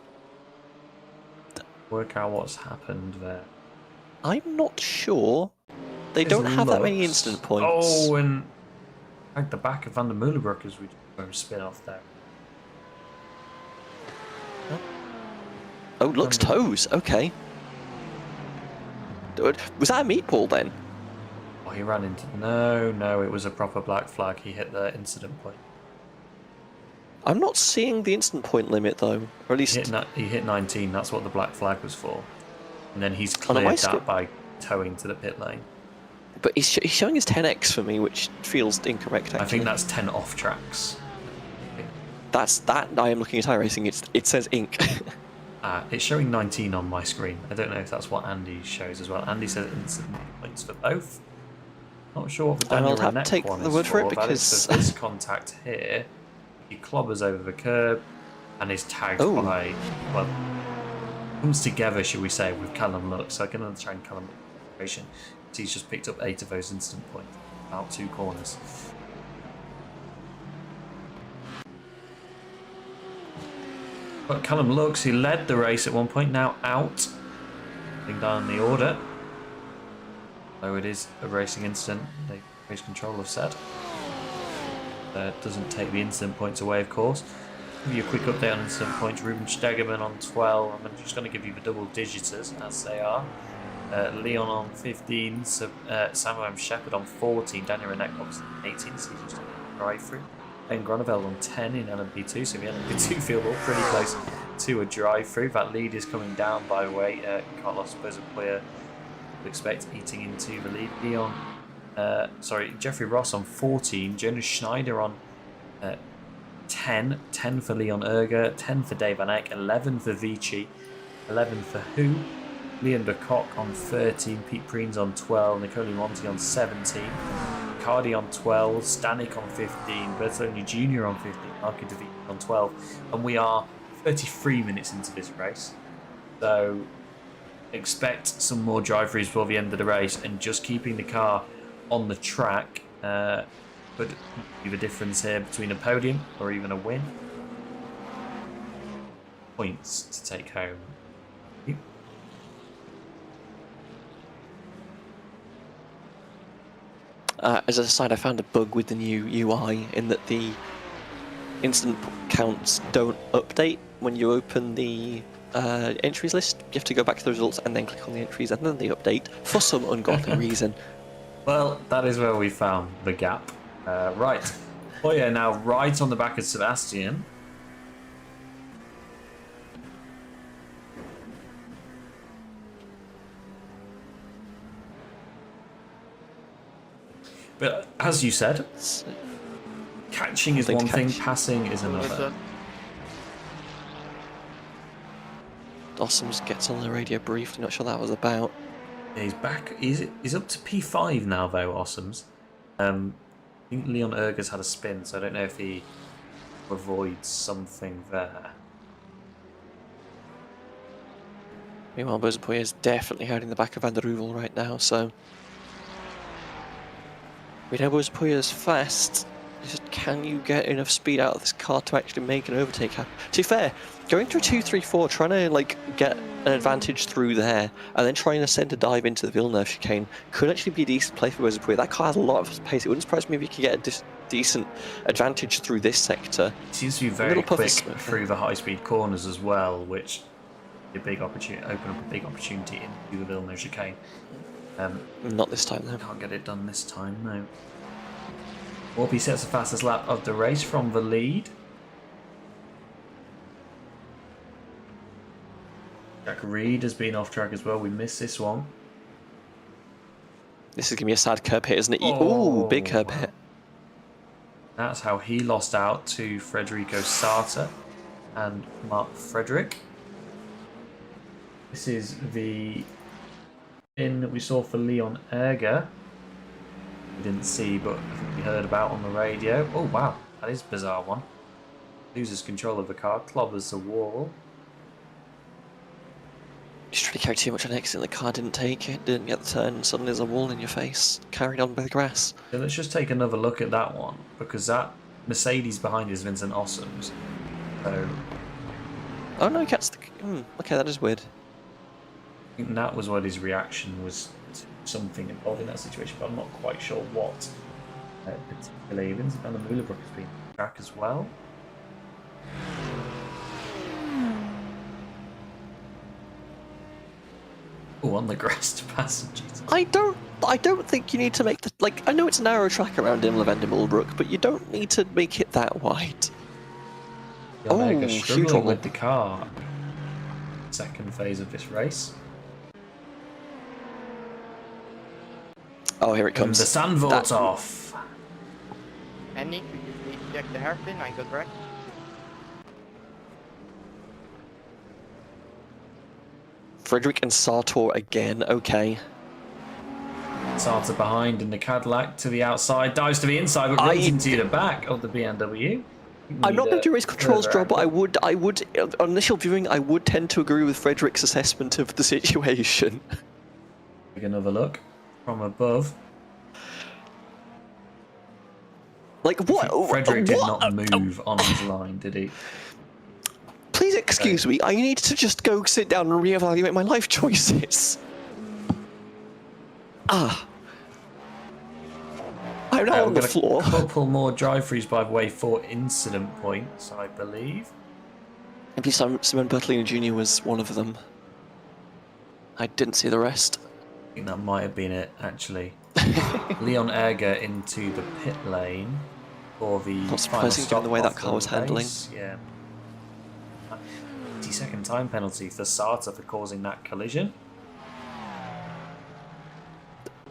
Speaker 2: Work out what's happened there.
Speaker 3: I'm not sure. They don't have that many instant points.
Speaker 2: Oh, and at the back of Van der Meulenbroek as we spin off there.
Speaker 3: Oh, Lux toes. Okay. Was that a meatball then?
Speaker 2: Oh, he ran into... No, it was a proper black flag. He hit the incident point.
Speaker 3: I'm not seeing the instant point limit though, or at least...
Speaker 2: He hit 19, that's what the black flag was for. And then he's cleared that by towing to the pit lane.
Speaker 3: But he's showing his 10x for me, which feels incorrect actually.
Speaker 2: I think that's 10 off tracks.
Speaker 3: That's that. I am looking at iRacing. It says ink.
Speaker 2: It's showing 19 on my screen. I don't know if that's what Andy shows as well. Andy says instant points for both. Not sure what the Daniel
Speaker 3: I'll have to
Speaker 2: Renek
Speaker 3: take
Speaker 2: one
Speaker 3: the
Speaker 2: is
Speaker 3: word for it,
Speaker 2: but
Speaker 3: because
Speaker 2: it's for this contact here. He clobbers over the curb and is tagged by, well, comes together, shall we say, with Callum Lux. So I can understand Callum Lux's. He's just picked up 8 of those instant points out 2 corners. But Callum Lux, he led the race at one point, now out. Getting down the order. Though it is a racing incident, the race control have said. Doesn't take the incident points away, of course. Give you a quick update on incident points. Ruben Stegemann on 12. I'm just going to give you the double digiters as they are. Leon on 15. Samuel M. Shepherd on 14. Daniel Renek on 18. So he's just on the drive through. Ben Groneveld on 10 in LMP2. So we LMP2 field all pretty close to a drive through. That lead is coming down by weight. Carlos Bezopoya would expect eating into the lead. Jeffrey Ross on 14. Jonas Schneider on 10. 10 for Leon Erger. 10 for Dave Van Eyck. 11 for Vici. 11 for Who. Leon de Kock on 13. Pete Preens on 12. Nicole Monti on 17. Cardi on 12. Stanek on 15. Bertolini Jr. on 15. Marco De Vita on 12. And we are 33 minutes into this race. So expect some more drive-throughs before the end of the race, and just keeping the car on the track could be the difference here between a podium or even a win. Points to take home.
Speaker 3: As an aside, I found a bug with the new UI in that the incident counts don't update when you open the entries list. You have to go back to the results and then click on the entries and then they update for some ungodly reason.
Speaker 2: Well, that is where we found the gap. Right. Oh yeah, now right on the back of Sebastian. But as you said, catching is one thing, passing is another.
Speaker 3: Dawson's gets on the radio briefly, not sure what that was about.
Speaker 2: Yeah, he's back. He's up to P5 now, though, Awesomes. I think Leon Erger's had a spin, so I don't know if he avoids something there.
Speaker 3: Meanwhile, Bezopoya is definitely hiding the back of Van der Ruvel right now, so we know Bezopoya's fast. Just, can you get enough speed out of this car to actually make an overtake happen? To be fair, going through 2-3-4, trying to get an advantage through there, and then trying to send a dive into the Villeneuve chicane could actually be a decent play for Bezopoya. That car has a lot of pace. It wouldn't surprise me if he could get a decent advantage through this sector.
Speaker 2: He seems to be very quick through the high-speed corners as well, which a big opportunity, open up a big opportunity into the Villeneuve chicane.
Speaker 3: Not this time, though.
Speaker 2: Can't get it done this time, no. Warby sets the fastest lap of the race from the lead. Jack Reed has been off track as well. We missed this one.
Speaker 3: This is going to be a sad curb hit, isn't it? Oh, big curb hit.
Speaker 2: That's how he lost out to Federico Sarta and Mark Frederick. This is the in that we saw for Leon Erger. We didn't see, but I think we heard about on the radio. Oh, wow. That is a bizarre one. Loses control of the car, clobbers the wall.
Speaker 3: Just trying to carry too much on exit, the car didn't take it, didn't get the turn, and suddenly there's a wall in your face, carried on by the grass.
Speaker 2: So let's just take another look at that one, because that Mercedes behind is Vincent Ossoms. So
Speaker 3: Oh no, he gets the... okay, that is weird.
Speaker 2: I think that was what his reaction was to something involved in that situation, but I'm not quite sure what. Particularly, Vincent Van der Moelenbroek has been on track as well. Oh, on the grass to passengers.
Speaker 3: I don't think you need to make the... I know it's a narrow track around Imola Van der Moelenbroek, but you don't need to make it that wide.
Speaker 2: Struggling with the car. Second phase of this race.
Speaker 3: Oh, here it comes.
Speaker 2: And the sand vault's off.
Speaker 4: Andy, please check the hairpin, I got right.
Speaker 3: Frederick and Sartor again, okay.
Speaker 2: Sartor behind in the Cadillac to the outside, dives to the inside, but runs into the back of the BMW.
Speaker 3: I'm not going to do race controls job, but I would, on initial viewing, I would tend to agree with Frederick's assessment of the situation.
Speaker 2: Take another look from above.
Speaker 3: What?
Speaker 2: Frederick did not move on his line, did he?
Speaker 3: Please excuse me, I need to just go sit down and reevaluate my life choices. I I'm now on
Speaker 2: we've
Speaker 3: the
Speaker 2: got
Speaker 3: floor.
Speaker 2: a couple more drive-throughs, by the way, for incident points, I believe.
Speaker 3: I believe Simon Bertolini Jr. was one of them. I didn't see the rest.
Speaker 2: I think that might have been it, actually. Leon Erger into the pit lane for the
Speaker 3: Not
Speaker 2: final
Speaker 3: surprising
Speaker 2: stop
Speaker 3: given the way that
Speaker 2: of
Speaker 3: car was handling.
Speaker 2: race. Yeah. 80-second time penalty for Sartor for causing that collision.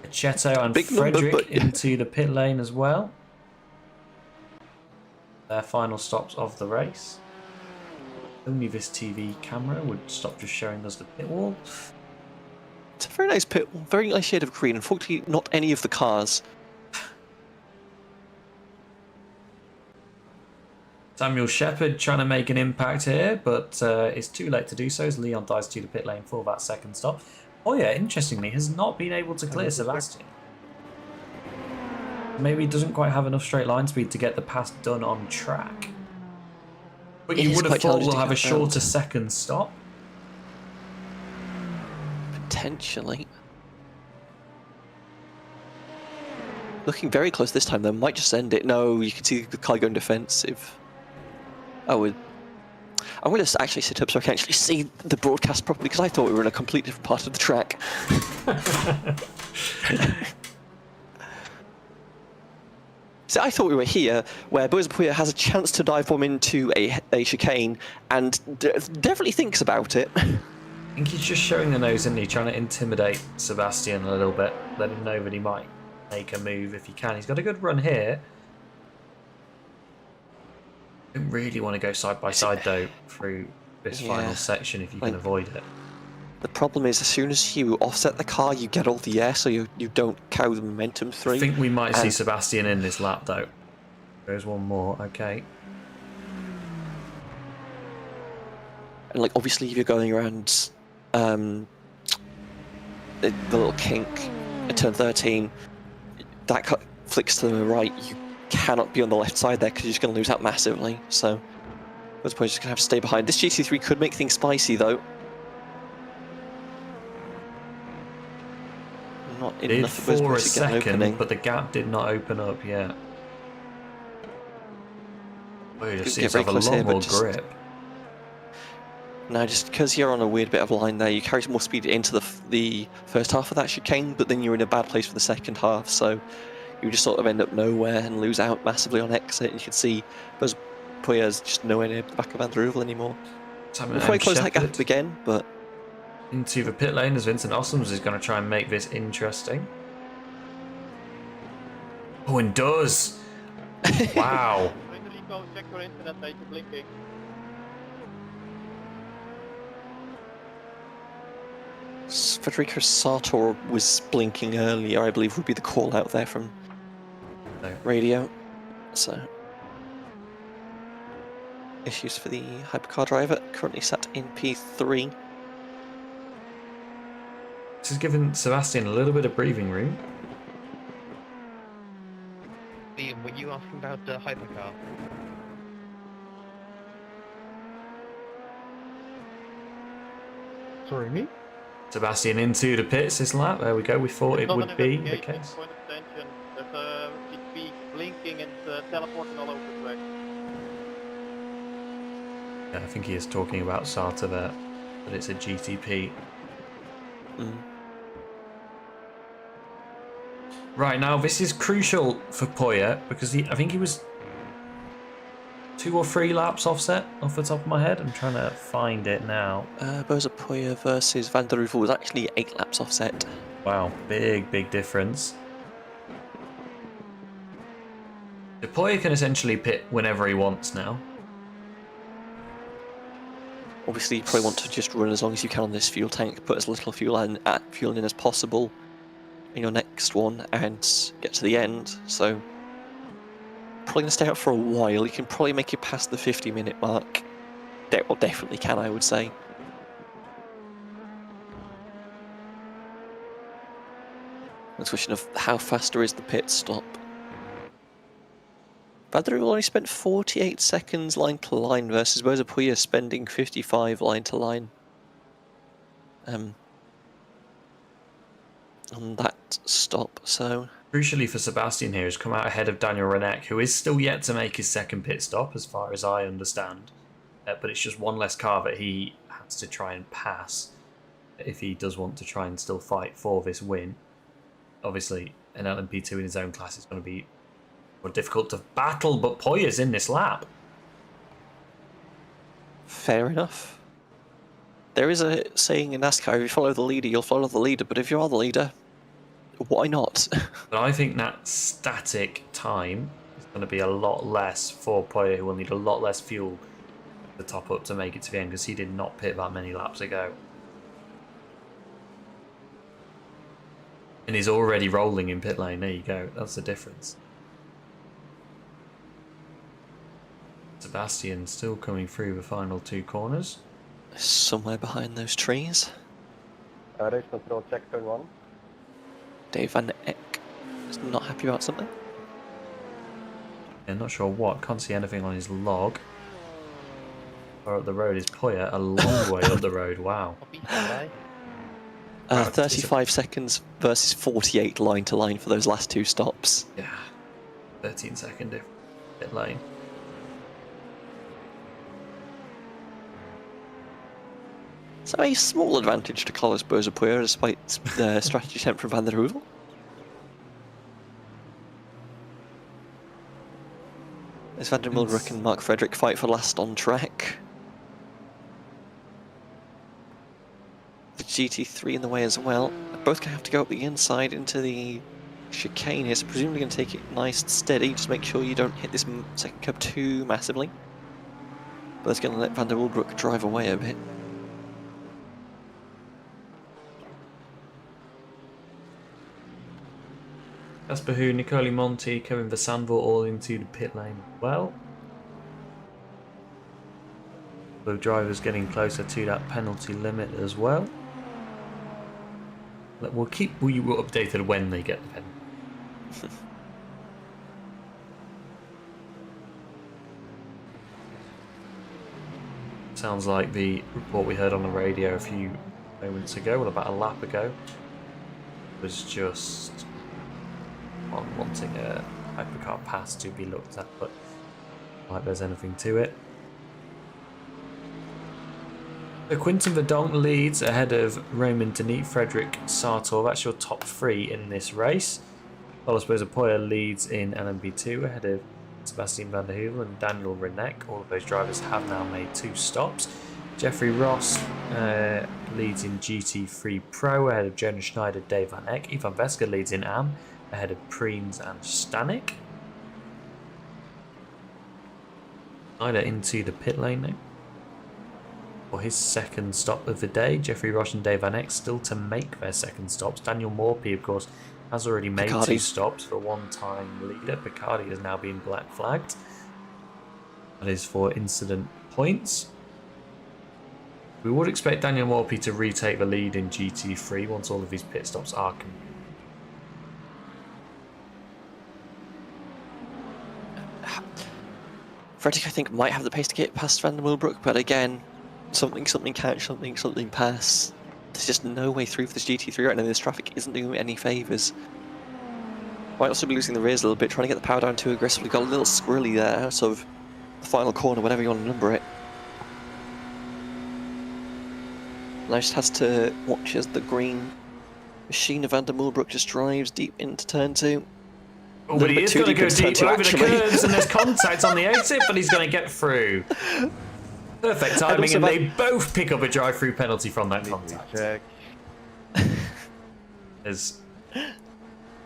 Speaker 2: Cheto and
Speaker 3: Big number,
Speaker 2: Frederick
Speaker 3: but-
Speaker 2: into the pit lane as well. Their final stops of the race. Only this TV camera would stop just showing us the pit wall.
Speaker 3: It's a very nice pit, very nice shade of green. Unfortunately, not any of the cars.
Speaker 2: Samuel Shepherd trying to make an impact here, but it's too late to do so as Leon dives to the pit lane for that second stop. Oh yeah, interestingly, has not been able to clear Sebastian. Maybe he doesn't quite have enough straight line speed to get the pass done on track. But you would have thought we'll have a shorter second stop.
Speaker 3: Potentially. Looking very close this time, though. Might just end it. No, you can see the car going defensive. I'm going to actually sit up so I can actually see the broadcast properly, because I thought we were in a completely different part of the track. So I thought we were here, where Boza Puya has a chance to dive bomb into a chicane, and definitely thinks about it.
Speaker 2: I think he's just showing the nose, isn't he? Trying to intimidate Sebastian a little bit. Let him know that he might make a move if he can. He's got a good run here. Don't really want to go side by side though through this final section if you can avoid it.
Speaker 3: The problem is, as soon as you offset the car, you get all the air, so you don't carry the momentum through.
Speaker 2: I think we might see Sebastian in this lap though. There's one more, okay.
Speaker 3: And like, obviously, if you're going around the little kink at turn 13, that cut flicks to the right. You cannot be on the left side there because you're just going to lose out massively. So, I suppose you're just going to have to stay behind. This GT3 could make things spicy though. Not
Speaker 2: It
Speaker 3: enough
Speaker 2: for a
Speaker 3: to get an
Speaker 2: second,
Speaker 3: opening.
Speaker 2: but the gap did not open up yet. Oh, it just seems to have a lot more grip.
Speaker 3: No, just because you're on a weird bit of a line there, you carry more speed into the first half of that chicane, but then you're in a bad place for the second half, so you just sort of end up nowhere and lose out massively on exit. You can see those players just nowhere near the back of Van der Heuvel anymore. We'll probably close that gap again, but...
Speaker 2: Into the pit lane as Vincent Ossoms is going to try and make this interesting. Oh, and does! Wow.
Speaker 3: Federico Sartor was blinking earlier, I believe would be the call out there from radio. So, issues for the hypercar driver, currently sat in P3.
Speaker 2: This has given Sebastian a little bit of breathing room.
Speaker 4: Liam, were you asking about the hypercar?
Speaker 6: Sorry, me?
Speaker 2: Sebastian into the pits this lap. There we go. We thought it would be the case.
Speaker 7: Point of attention. There's a GP blinking and teleporting all over the track.
Speaker 2: Yeah, I think he is talking about Sartor there, but it's a GTP. Right, now this is crucial for Poya because I think he was 2 or 3 laps offset off the top of my head. I'm trying to find it now.
Speaker 3: Boza Puya versus Van der Heuvel was actually 8 laps offset.
Speaker 2: Wow, big difference. So Poya can essentially pit whenever he wants now.
Speaker 3: Obviously, you probably want to just run as long as you can on this fuel tank, put as little fuel in as possible in your next one, and get to the end. So, probably going to stay out for a while. You can probably make it past the 50-minute mark. Well, definitely can, I would say. It's a question of how faster is the pit stop. Van der Heuvel only spent 48 seconds line to line versus Boza Puya spending 55 line to line. On that stop, so...
Speaker 2: crucially for Sebastian here, has come out ahead of Daniel Renek, who is still yet to make his second pit stop, as far as I understand. But it's just one less car that he has to try and pass if he does want to try and still fight for this win. Obviously, an LMP2 in his own class is going to be more difficult to battle, but Poyer's in this lap.
Speaker 3: Fair enough. There is a saying in NASCAR, if you follow the leader, you'll follow the leader, but if you are the leader, why not?
Speaker 2: But I think that static time is going to be a lot less for Poyer, who will need a lot less fuel to top up to make it to the end, because he did not pit that many laps ago. And he's already rolling in pit lane. There you go. That's the difference. Sebastian still coming through the final 2 corners.
Speaker 3: Somewhere behind those trees.
Speaker 8: Race control check, turn 1.
Speaker 3: Dave Van Eck is not happy about something.
Speaker 2: Yeah, not sure what. Can't see anything on his log. Or up the road is Poyer, a long way up the road. Wow.
Speaker 4: Copy, aye.
Speaker 3: 35 seconds versus 48 line to line for those last 2 stops.
Speaker 2: Yeah. 13-second difference. Pit lane.
Speaker 3: So a small advantage to Carlos Bozapuer despite the strategy attempt from Van der Heuvel. As Van der Mulbrook and Mark Frederick fight for last on track. The GT3 in the way as well. Both going to have to go up the inside into the chicane here, so presumably going to take it nice and steady. Just make sure you don't hit this second curb too massively. But it's going to let Van der Mulbrook drive away a bit.
Speaker 2: Casper Hu, Nicole Monti, Kevin Vassanville all into the pit lane as well. The drivers getting closer to that penalty limit as well. We'll keep you updated when they get the penalty. Sounds like the report we heard on the radio a few moments ago, well, about a lap ago, was just on wanting a hypercar pass to be looked at, but like there's anything to it. So Quinton Verdonk leads ahead of Roman Denit, Frederick Sartor. That's your top 3 in this race. Carlos Bozapuer leads in LMP2 ahead of Sebastian Van der Heuvel and Daniel Renek. All of those drivers have now made 2 stops. Jeffrey Ross leads in GT3 Pro ahead of Jonas Schneider, Dave Van Eck. Ivan Veska leads in AM ahead of Preens and Stanek. Schneider into the pit lane now for his second stop of the day. Jeffrey Ross and Dave Van Eck still to make their second stops. Daniel Morphy, of course, has already made
Speaker 3: Picardi.
Speaker 2: 2 stops for one-time leader. Picardi has now been black flagged. That is for incident points. We would expect Daniel Morphy to retake the lead in GT3 once all of his pit stops are complete.
Speaker 3: Frederick, I think, might have the pace to get past Van der Mulbrook, but again, something catch, something pass. There's just no way through for this GT3 right now. This traffic isn't doing me any favours. Might also be losing the rears a little bit, trying to get the power down too aggressively. Got a little squirrely there out of the final corner, whatever you want to number it. Now just has to watch as the green machine of Van der Mulbrook just drives deep into turn 2.
Speaker 2: Oh, but he is going to go deep over the
Speaker 3: actually.
Speaker 2: curves, and there's contact on the exit, but he's going to get through. Perfect timing, and they both pick up a drive-through penalty from that contact.
Speaker 8: Check.
Speaker 2: As he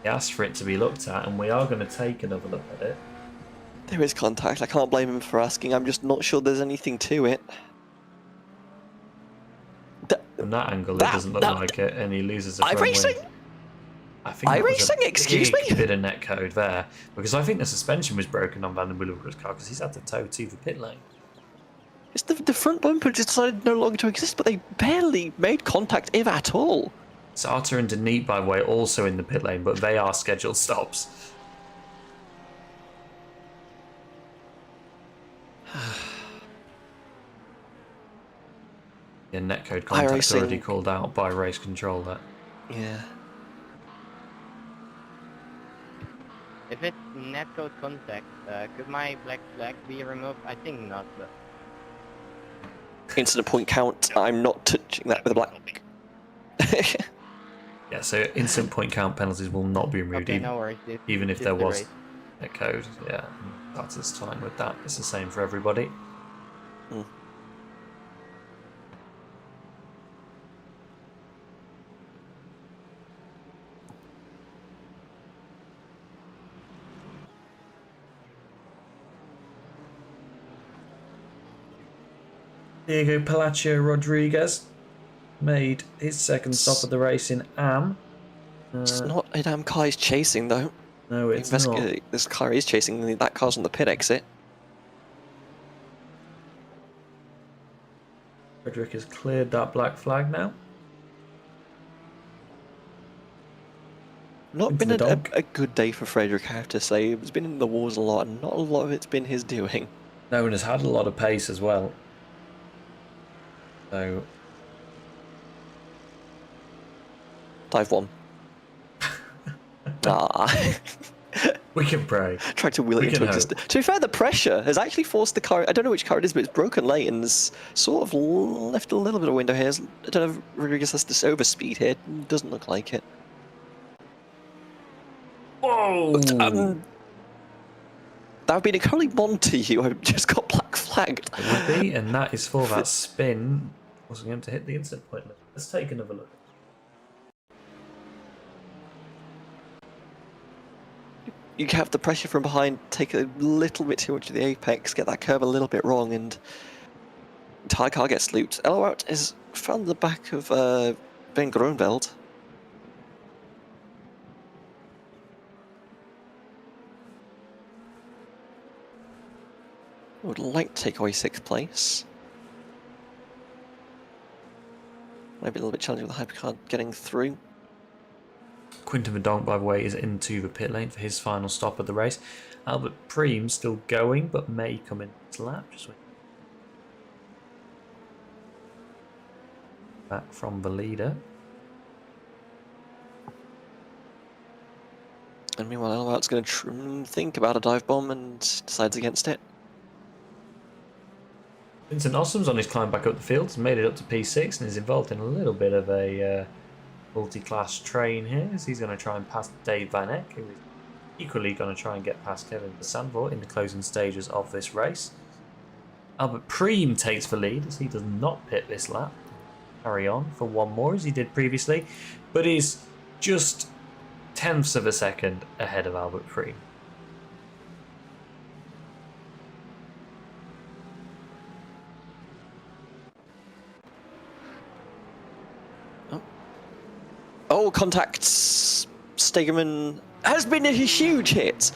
Speaker 2: asked for it to be looked at, and we are going to take another look at it.
Speaker 3: There is contact. I can't blame him for asking. I'm just not sure there's anything to it.
Speaker 2: From that angle, it doesn't look like it, and he loses a front
Speaker 3: iRacing?
Speaker 2: wing. I think that was a
Speaker 3: Excuse
Speaker 2: big
Speaker 3: me?
Speaker 2: bit of net code there, because I think the suspension was broken on Van der Mulbrook's car because he's had to tow to the pit lane.
Speaker 3: It's the front bumper just decided no longer to exist, but they barely made contact, if at all.
Speaker 2: Sartor and Denit, by the way, also in the pit lane, but they are scheduled stops. Yeah, netcode contact's already called out by race control there.
Speaker 3: Yeah.
Speaker 9: netcode contact. Could my black flag be removed? I think not, but...
Speaker 3: Incident point count, I'm not touching that with a black.
Speaker 2: Yeah, so instant point count penalties will not be removed,
Speaker 9: Okay, no worries.
Speaker 2: even if
Speaker 9: Just
Speaker 2: there
Speaker 9: the
Speaker 2: was
Speaker 9: race.
Speaker 2: a code. Yeah, that's us fine with that. It's the same for everybody.
Speaker 3: Hmm.
Speaker 2: Diego Palacio Rodriguez made his second stop of the race in Am.
Speaker 3: It's not a damn car he's chasing, though.
Speaker 2: No, it's not.
Speaker 3: This car is chasing, that car's on the pit exit.
Speaker 2: Frederick has cleared that black flag now.
Speaker 3: Not
Speaker 2: Into
Speaker 3: been
Speaker 2: the dog.
Speaker 3: a good day for Frederick, I have to say. He's been in the wars a lot, and not a lot of it's been his doing.
Speaker 2: No one has had a lot of pace as well. So,
Speaker 3: Dive 1.
Speaker 2: we can pray.
Speaker 3: Tried to wheel it
Speaker 2: We
Speaker 3: into
Speaker 2: can
Speaker 3: existence. To be fair, the pressure has actually forced the car. I don't know which car it is, but it's broken late and has sort of left a little bit of window here. I don't know if Rodriguez has this overspeed here. Doesn't look like it.
Speaker 2: Whoa!
Speaker 3: That would be Nicole Monti who just got black flagged.
Speaker 2: It would be, and that is for that spin. Wasn't going to hit the instant point limit. Let's take another look.
Speaker 3: You have the pressure from behind, take a little bit too much of the apex, get that curve a little bit wrong, and entire car gets looped. Elowout is found the back of Ben Groenveld. Would like to take away 6th place. Maybe a little bit challenging with the hypercar getting through.
Speaker 2: Quinton Verdonk, by the way, is into the pit lane for his final stop of the race. Albert Preem still going, but may come in his lap. Just wait. Back from the leader.
Speaker 3: And meanwhile, Elowout's going to think about a dive bomb and decides against it.
Speaker 2: Vincent Ossum's on his climb back up the field, has made it up to P6 and is involved in a little bit of a multi-class train here, as he's going to try and pass Dave Van Eck, who is equally going to try and get past Kevin Sandvort in the closing stages of this race. Albert Preem takes the lead as he does not pit this lap. Carry on for one more as he did previously, but is just tenths of a second ahead of Albert Preem.
Speaker 3: Oh, contacts! Stegerman has been a huge hit!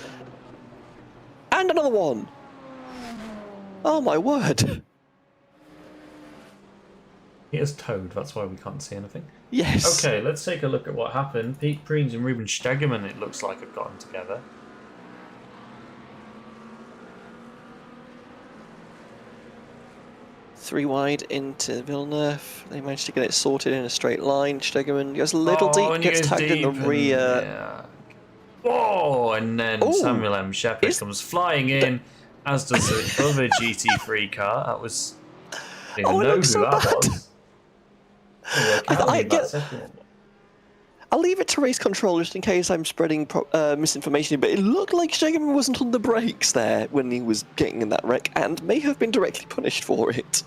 Speaker 3: And another one! Oh my word!
Speaker 2: He is towed, that's why we can't see anything.
Speaker 3: Yes!
Speaker 2: Okay, let's take a look at what happened. Pete Preems and Ruben Stegerman, it looks like, have gotten together.
Speaker 3: Three wide into Villeneuve. They managed to get it sorted in a straight line. Stegerman goes a little deep,
Speaker 2: and
Speaker 3: gets
Speaker 2: he goes
Speaker 3: tagged in the
Speaker 2: deep
Speaker 3: rear.
Speaker 2: Yeah. Whoa! And then
Speaker 3: Ooh,
Speaker 2: Samuel M. Shepherd comes flying in, as does the other GT3 car. That was... I didn't even
Speaker 3: Oh, it
Speaker 2: know who
Speaker 3: looks so
Speaker 2: that
Speaker 3: bad.
Speaker 2: was.
Speaker 3: I'll leave it to race control just in case I'm spreading misinformation, but it looked like Stegerman wasn't on the brakes there when he was getting in that wreck and may have been directly punished for it.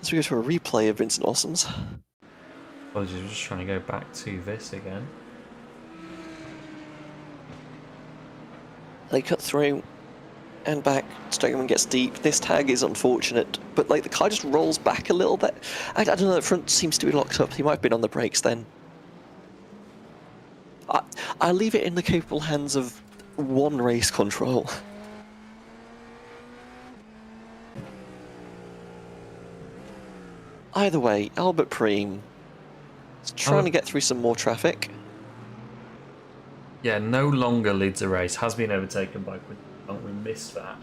Speaker 3: As we go to a replay of Vincent Awesome's.
Speaker 2: Apologies, I'm just trying to go back to this again.
Speaker 3: They cut through and back. Stegerman gets deep. This tag is unfortunate, but like the car just rolls back a little bit. I don't know, the front seems to be locked up. He might have been on the brakes then. I'll leave it in the capable hands of one race control. Either way, Albert Preem is trying to get through some more traffic.
Speaker 2: Yeah, no longer leads a race. Has been overtaken by Quinton. We missed that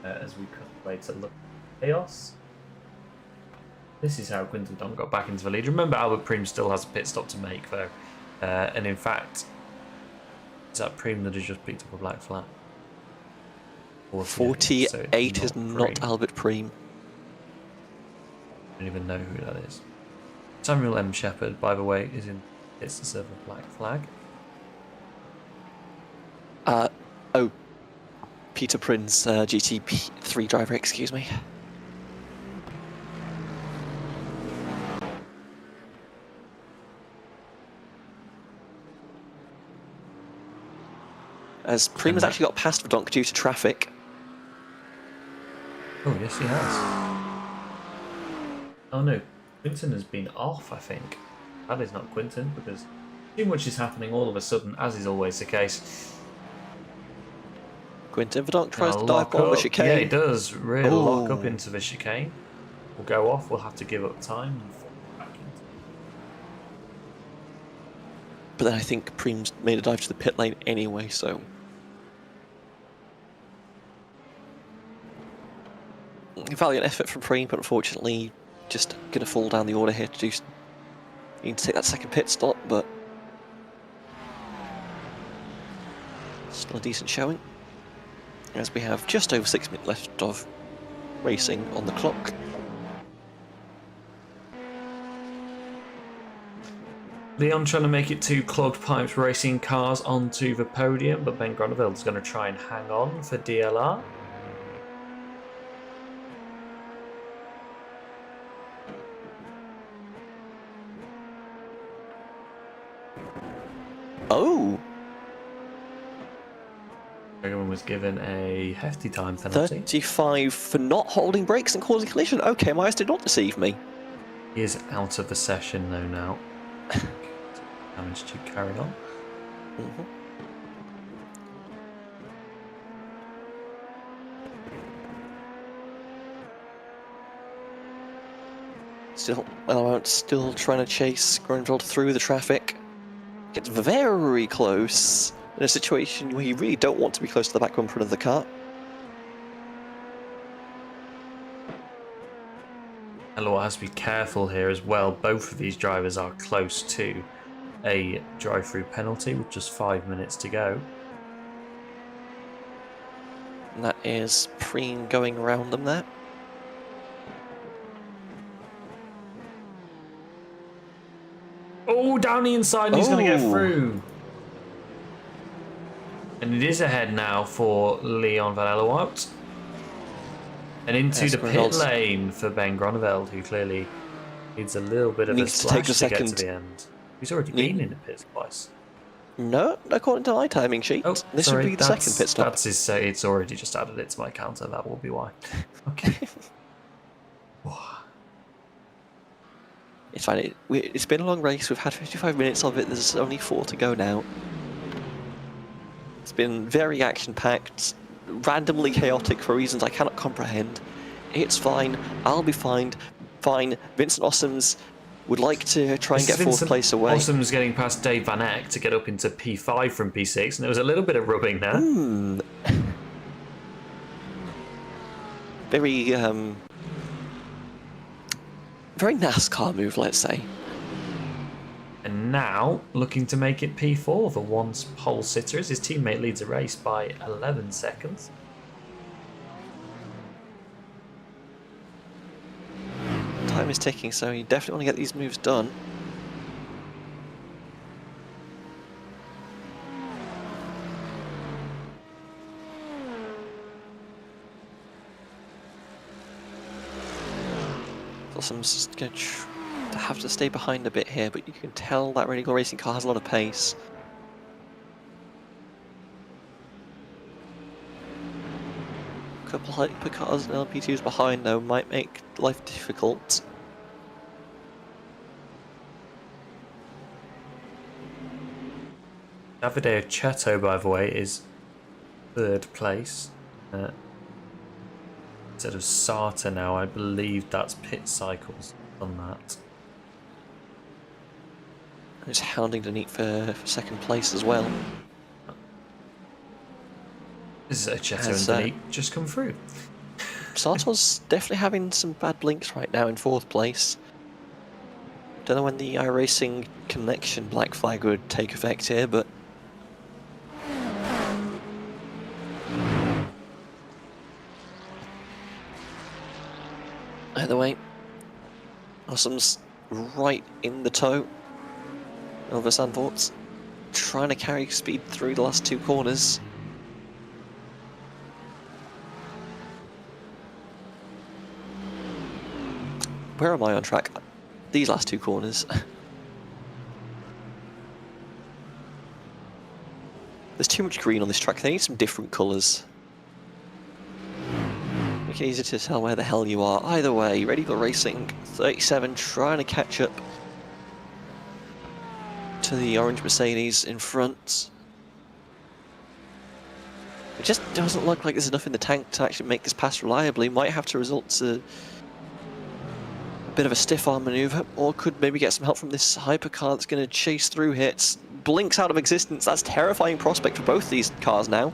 Speaker 2: as we cut away to look at chaos. This is how Quinton Dunn got back into the lead. Remember, Albert Preem still has a pit stop to make, though. And in fact, Is that Preem that has just picked up a black flag?
Speaker 3: 48
Speaker 2: so it's
Speaker 3: is not
Speaker 2: Preem.
Speaker 3: Albert Preem.
Speaker 2: I don't even know who that is. Samuel M. Shepherd, by the way, is in pits to serve a black flag.
Speaker 3: Oh, Peter Prince, GTP3 driver, excuse me. As Preem has actually got past Verdonk due to traffic.
Speaker 2: Oh, yes, he has. Oh no, Quinton has been off, I think. That is not Quinton, because too much is happening all of a sudden, as is always the case.
Speaker 3: Quinton Verdonk tries
Speaker 2: Now
Speaker 3: to dive bomb the chicane.
Speaker 2: Yeah, he does. Really lock up
Speaker 3: Oh.
Speaker 2: into the chicane. We'll go off, we'll have to give up time and fall back into.
Speaker 3: But then I think Preem's made a dive to the pit lane anyway, so... Valiant effort from Preem, but unfortunately just going to fall down the order here to do... Need to take that second pit stop, but... Still a decent showing. As we have just over 6 minutes left of racing on the clock.
Speaker 2: Leon trying to make it 2 clogged pipes racing cars onto the podium, but Ben Groneveld's going to try and hang on for DLR.
Speaker 3: Oh!
Speaker 2: Everyone was given a hefty time penalty.
Speaker 3: 35 for not holding brakes and causing collision. Okay, my eyes did not deceive me.
Speaker 2: He is out of the session though now. Managed to carry on.
Speaker 3: Mm-hmm. Still trying to chase Grenfell through the traffic. Gets very close in a situation where you really don't want to be close to the back bumper of the car.
Speaker 2: Hello, has to be careful here as well. Both of these drivers are close to a drive-through penalty with just 5 minutes to go.
Speaker 3: And that is Preem going around them there.
Speaker 2: Oh, down the inside and he's going to get
Speaker 3: Oh.
Speaker 2: through. And it is ahead now for Leon Van Ellewout. And into
Speaker 3: Yes,
Speaker 2: the pit
Speaker 3: Grenveld's-
Speaker 2: lane for Ben Groneveld, who clearly needs a little bit of a
Speaker 3: Needs to
Speaker 2: splash
Speaker 3: take the
Speaker 2: to get
Speaker 3: second.
Speaker 2: to the end. He's already been in the pits twice.
Speaker 3: No, according to my timing sheet.
Speaker 2: Oh,
Speaker 3: this
Speaker 2: sorry,
Speaker 3: would be the second pit stop.
Speaker 2: That's his, it's already just added it to my counter, that will be why. Okay.
Speaker 3: It's fine. It's been a long race. We've had 55 minutes of it. There's only 4 to go now. It's been very action-packed, randomly chaotic for reasons I cannot comprehend. It's fine. I'll be fine. Fine. Vincent Ossoms would like to try and get fourth place away.
Speaker 2: Ossoms getting past Dave Van Eck to get up into P5 from P6, and there was a little bit of rubbing there.
Speaker 3: Very, very NASCAR move, let's say.
Speaker 2: And now, looking to make it P4 for once pole sitter as his teammate leads a race by 11 seconds.
Speaker 3: Time is ticking, so you definitely want to get these moves done. Blossom's going to have to stay behind a bit here, but you can tell that Radical Racing car has a lot of pace. A couple hyper cars and LP2s behind, though, might make life difficult.
Speaker 2: Davide Chetto, by the way, is 3rd place. Instead of Sarta now, I believe that's Pit Cycles on that.
Speaker 3: It's hounding Danique for 2nd place as well.
Speaker 2: This is Chetto
Speaker 3: Has,
Speaker 2: and Danique just come through.
Speaker 3: Sartor's definitely having some bad blinks right now in 4th place. Don't know when the iRacing connection black flag would take effect here, but Either way, Awesome's right in the toe over Sandvort's, trying to carry speed through the last 2 corners. Where am I on track? These last 2 corners. There's too much green on this track, they need some different colours. Make it easier to tell where the hell you are. Either way, Ready for Racing 37 trying to catch up to the orange Mercedes in front. It just doesn't look like there's enough in the tank to actually make this pass reliably. Might have to result to a bit of a stiff arm manoeuvre, or could maybe get some help from this hypercar that's going to chase through hits. Blinks out of existence. That's a terrifying prospect for both these cars now.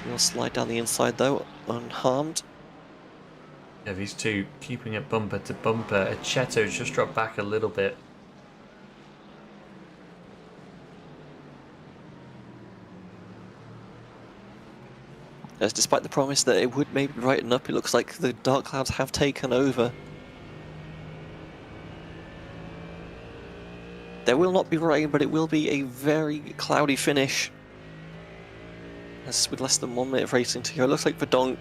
Speaker 3: We'll slide down the inside though, unharmed.
Speaker 2: Yeah, these two keeping it bumper to bumper. Aceto's just dropped back a little bit.
Speaker 3: As despite the promise that it would maybe brighten up, it looks like the dark clouds have taken over. There will not be rain, but it will be a very cloudy finish. As with less than 1 minute of racing to go, it looks like Verdonk,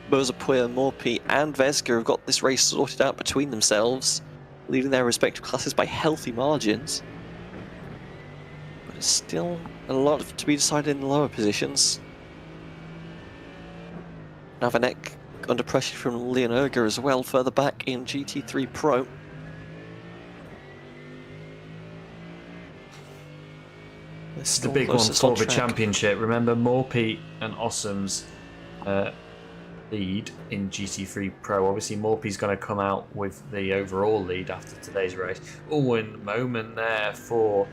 Speaker 3: Bozapuya, Morpy and Vesga have got this race sorted out between themselves, leading their respective classes by healthy margins. But it's still a lot to be decided in the lower positions. Now Vanek under pressure from Leon Erger as well, further back in GT3 Pro.
Speaker 2: This is the big one for the championship. Remember, Morpy and Awesome's lead in GT3 Pro. Obviously, Morpy's going to come out with the overall lead after today's race. Oh, and moment there for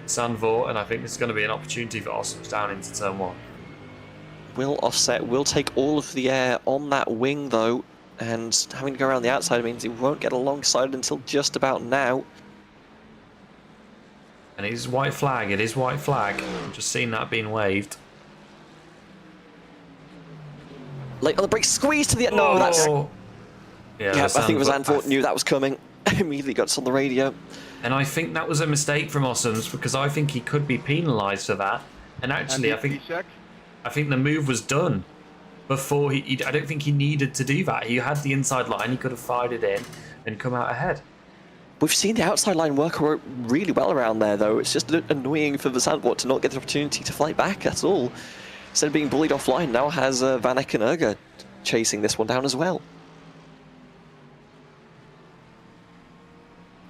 Speaker 2: Sandvort, and I think this is going to be an opportunity for Awesome's down into turn 1.
Speaker 3: Will offset, will take all of the air on that wing though, and having to go around the outside means he won't get alongside until just about now.
Speaker 2: And it is white flag, it is white flag. I've just seen that being waved.
Speaker 3: Late on the brakes, squeeze to the end. No, that's...
Speaker 2: Yeah,
Speaker 3: I think it was Sandvort knew that was coming. Immediately got us on the radio.
Speaker 2: And I think that was a mistake from Awesome's, because I think he could be penalised for that. And actually, I think the move was done before I don't think he needed to do that. He had the inside line, he could have fired it in and come out ahead.
Speaker 3: We've seen the outside line work really well around there though. It's just annoying for the Sandvort to not get the opportunity to fight back at all. Instead of being bullied offline, now has Vanek and Erger chasing this one down as well.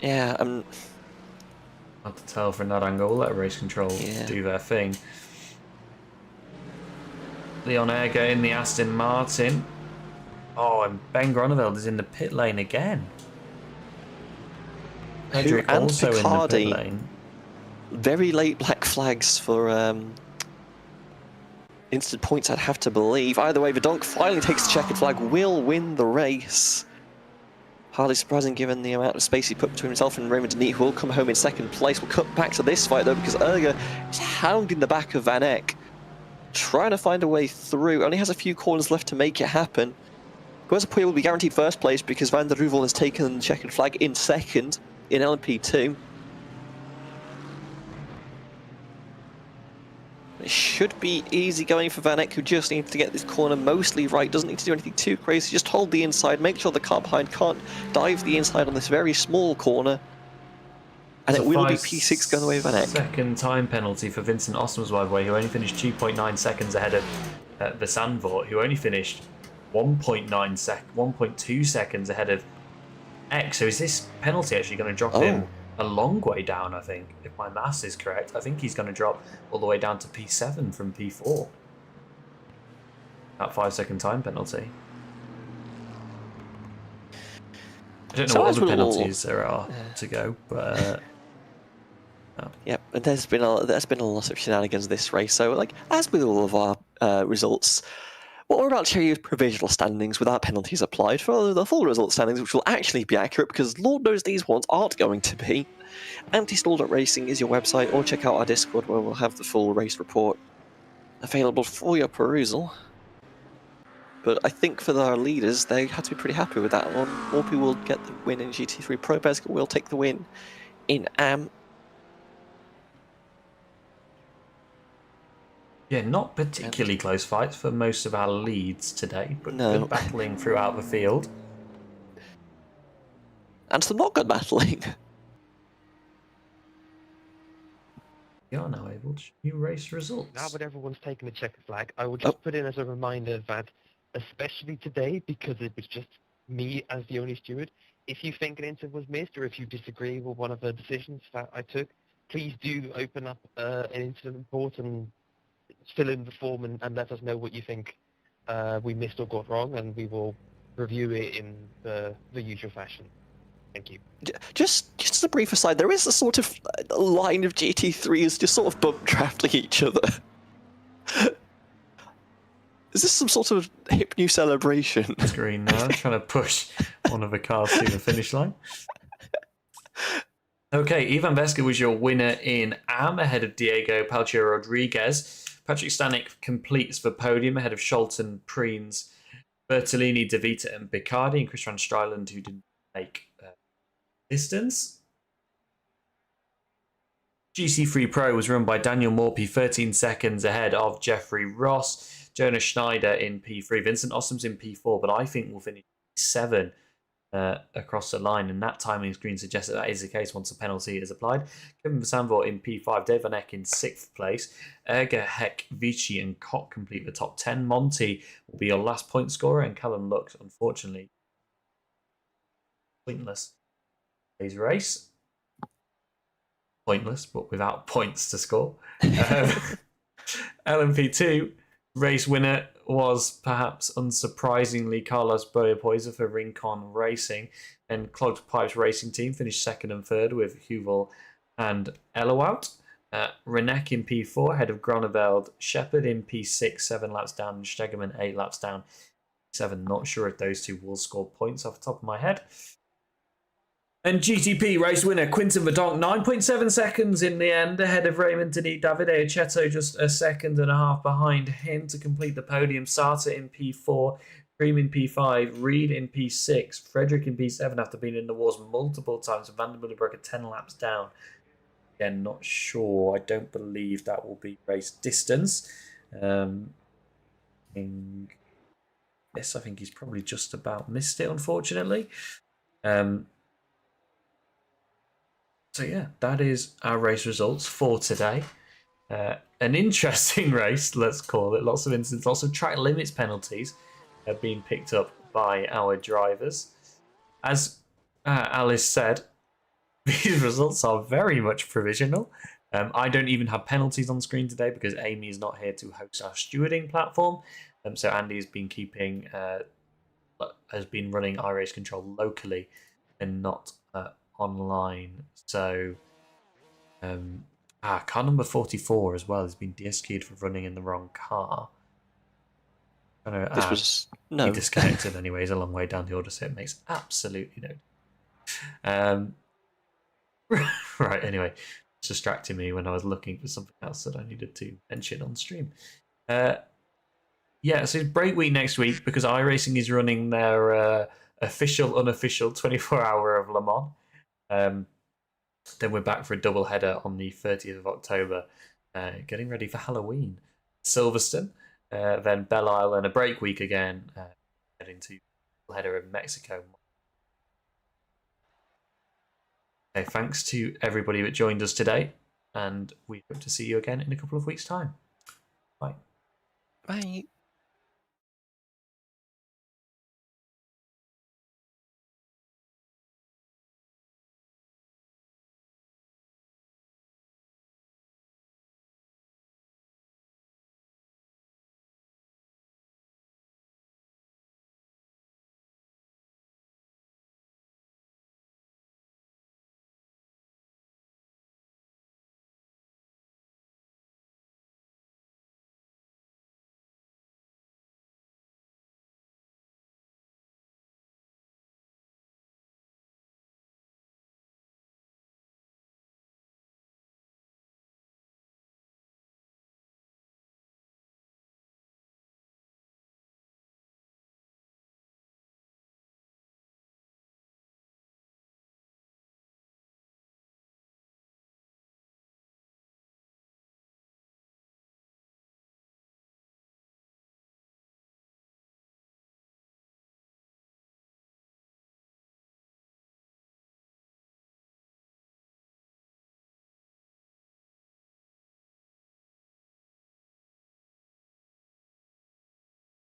Speaker 3: Yeah,
Speaker 2: Hard to tell from that angle. We'll let race control do their thing. Leon Erger in the Aston Martin. Oh, and Ben Groneveld is in the pit lane again. Hedrick
Speaker 3: and
Speaker 2: also
Speaker 3: Picardy,
Speaker 2: in the pit lane.
Speaker 3: Very late black flags for instant points, I'd have to believe. Either way, Verdonk finally takes the checkered flag, will win the race. Hardly surprising given the amount of space he put between himself and Raymond Denis, who will come home in second place. We'll cut back to this fight though, because Erger is hounding the back of Vanek, trying to find a way through. Only has a few corners left to make it happen. Guazapuya will be guaranteed first place because Van der Ruvel has taken the checkered flag in second in LMP2. It should be easy going for Vanek, who just needs to get this corner mostly right, doesn't need to do anything too crazy, just hold the inside, make sure the car behind can't dive the inside on this very small corner. And it will be P6 going away with Vanek.
Speaker 2: Second time penalty for Vincent Osmers, by the way, who only finished 2.9 seconds ahead of the Sandvort, who only finished 1.2 seconds ahead of X. So is this penalty actually going to drop him a long way down, I think, if my maths is correct? I think he's going to drop all the way down to P7 from P4. That 5-second time penalty. I don't know what other penalties there are to go, but...
Speaker 3: Yep, and there's been a lot of shenanigans this race. So, like, as with all of our results, what we're about to show you is provisional standings without penalties applied for the full result standings, which will actually be accurate because Lord knows these ones aren't going to be. Antistall.racing is your website, or check out our Discord where we'll have the full race report available for your perusal. But I think for our leaders, they had to be pretty happy with that one. Morpy will get the win in GT3 Pro. Beska will take the win in AM.
Speaker 2: Yeah, not particularly close fights for most of our leads today, but
Speaker 3: No.
Speaker 2: good battling throughout the field.
Speaker 3: And some not good battling.
Speaker 2: We are now able to show race results.
Speaker 4: Now that everyone's taken the checker flag, I will just put in as a reminder that, especially today, because it was just me as the only steward, if you think an incident was missed or if you disagree with one of the decisions that I took, please do open up an incident report and fill in the form and let us know what you think we missed or got wrong, and we will review it in the usual fashion. Thank you.
Speaker 3: Just as a brief aside, there is a sort of line of GT3s just sort of bump drafting each other. Is this some sort of hip new celebration?
Speaker 2: Screen now, trying to push one of the cars to the finish line. Okay, Ivan Veska was your winner in AM ahead of Diego Palcio Rodriguez. Patrick Stanek completes the podium ahead of Scholten, Preens, Bertolini, De Vita, and Bicardi, and Chris van Strijland, who didn't make distance. GC3 Pro was run by Daniel Morpy, 13 seconds ahead of Jeffrey Ross. Jonas Schneider in P3. Vincent Ossum's in P4, but I think we'll finish P7 across the line, and that timing screen suggests that is the case once a penalty is applied. Kevin Sanvor in P5, Dave Van Eck in 6th place. Erga, Heck, Vici, and Koch complete the top 10. Monty will be your last point scorer, and Callum Lux, unfortunately, pointless. Today's race. Pointless, but without points to score. LMP2 race winner was perhaps unsurprisingly Carlos Boyapoiza for Rincon Racing, and Clogged Pipes Racing Team finished second and third with Huvell and Elowout. Renek in P4 ahead of Groneveld, Shepard in P6 7 laps down, and Stegeman 8 laps down 7. Not sure if those two will score points off the top of my head. And GTP race winner Quinton Verdonk, 9.7 seconds in the end, ahead of Raymond Denis. Davide Aceto just a second and a half behind him to complete the podium. Sarta in P4, Cream in P5, Reed in P6, Frederick in P7 after being in the wars multiple times. Van der Mullenbroek 10 laps down. Again, not sure. I don't believe that will be race distance. Yes, I think he's probably just about missed it, unfortunately. So yeah, that is our race results for today. An interesting race, let's call it. Lots of incidents, lots of track limits penalties have been picked up by our drivers. As Alice said, these results are very much provisional. I don't even have penalties on screen today because Amy is not here to host our stewarding platform. So Andy has been running iRace Control locally and not online. So car number 44 as well has been DSQ'd for running in the wrong car.
Speaker 3: This was no.
Speaker 2: He disconnected anyway. He's a long way down the order, so it makes absolutely no. Right. Anyway, it's distracting me when I was looking for something else that I needed to mention on stream. Yeah, so it's break week next week because iRacing is running their official, unofficial 24-hour of Le Mans. Then we're back for a double header on the 30th of October, getting ready for Halloween. Silverstone, then Belle Isle, and a break week again, heading to double header in Mexico. Okay, thanks to everybody that joined us today, and we hope to see you again in a couple of weeks' time. Bye.
Speaker 3: Bye.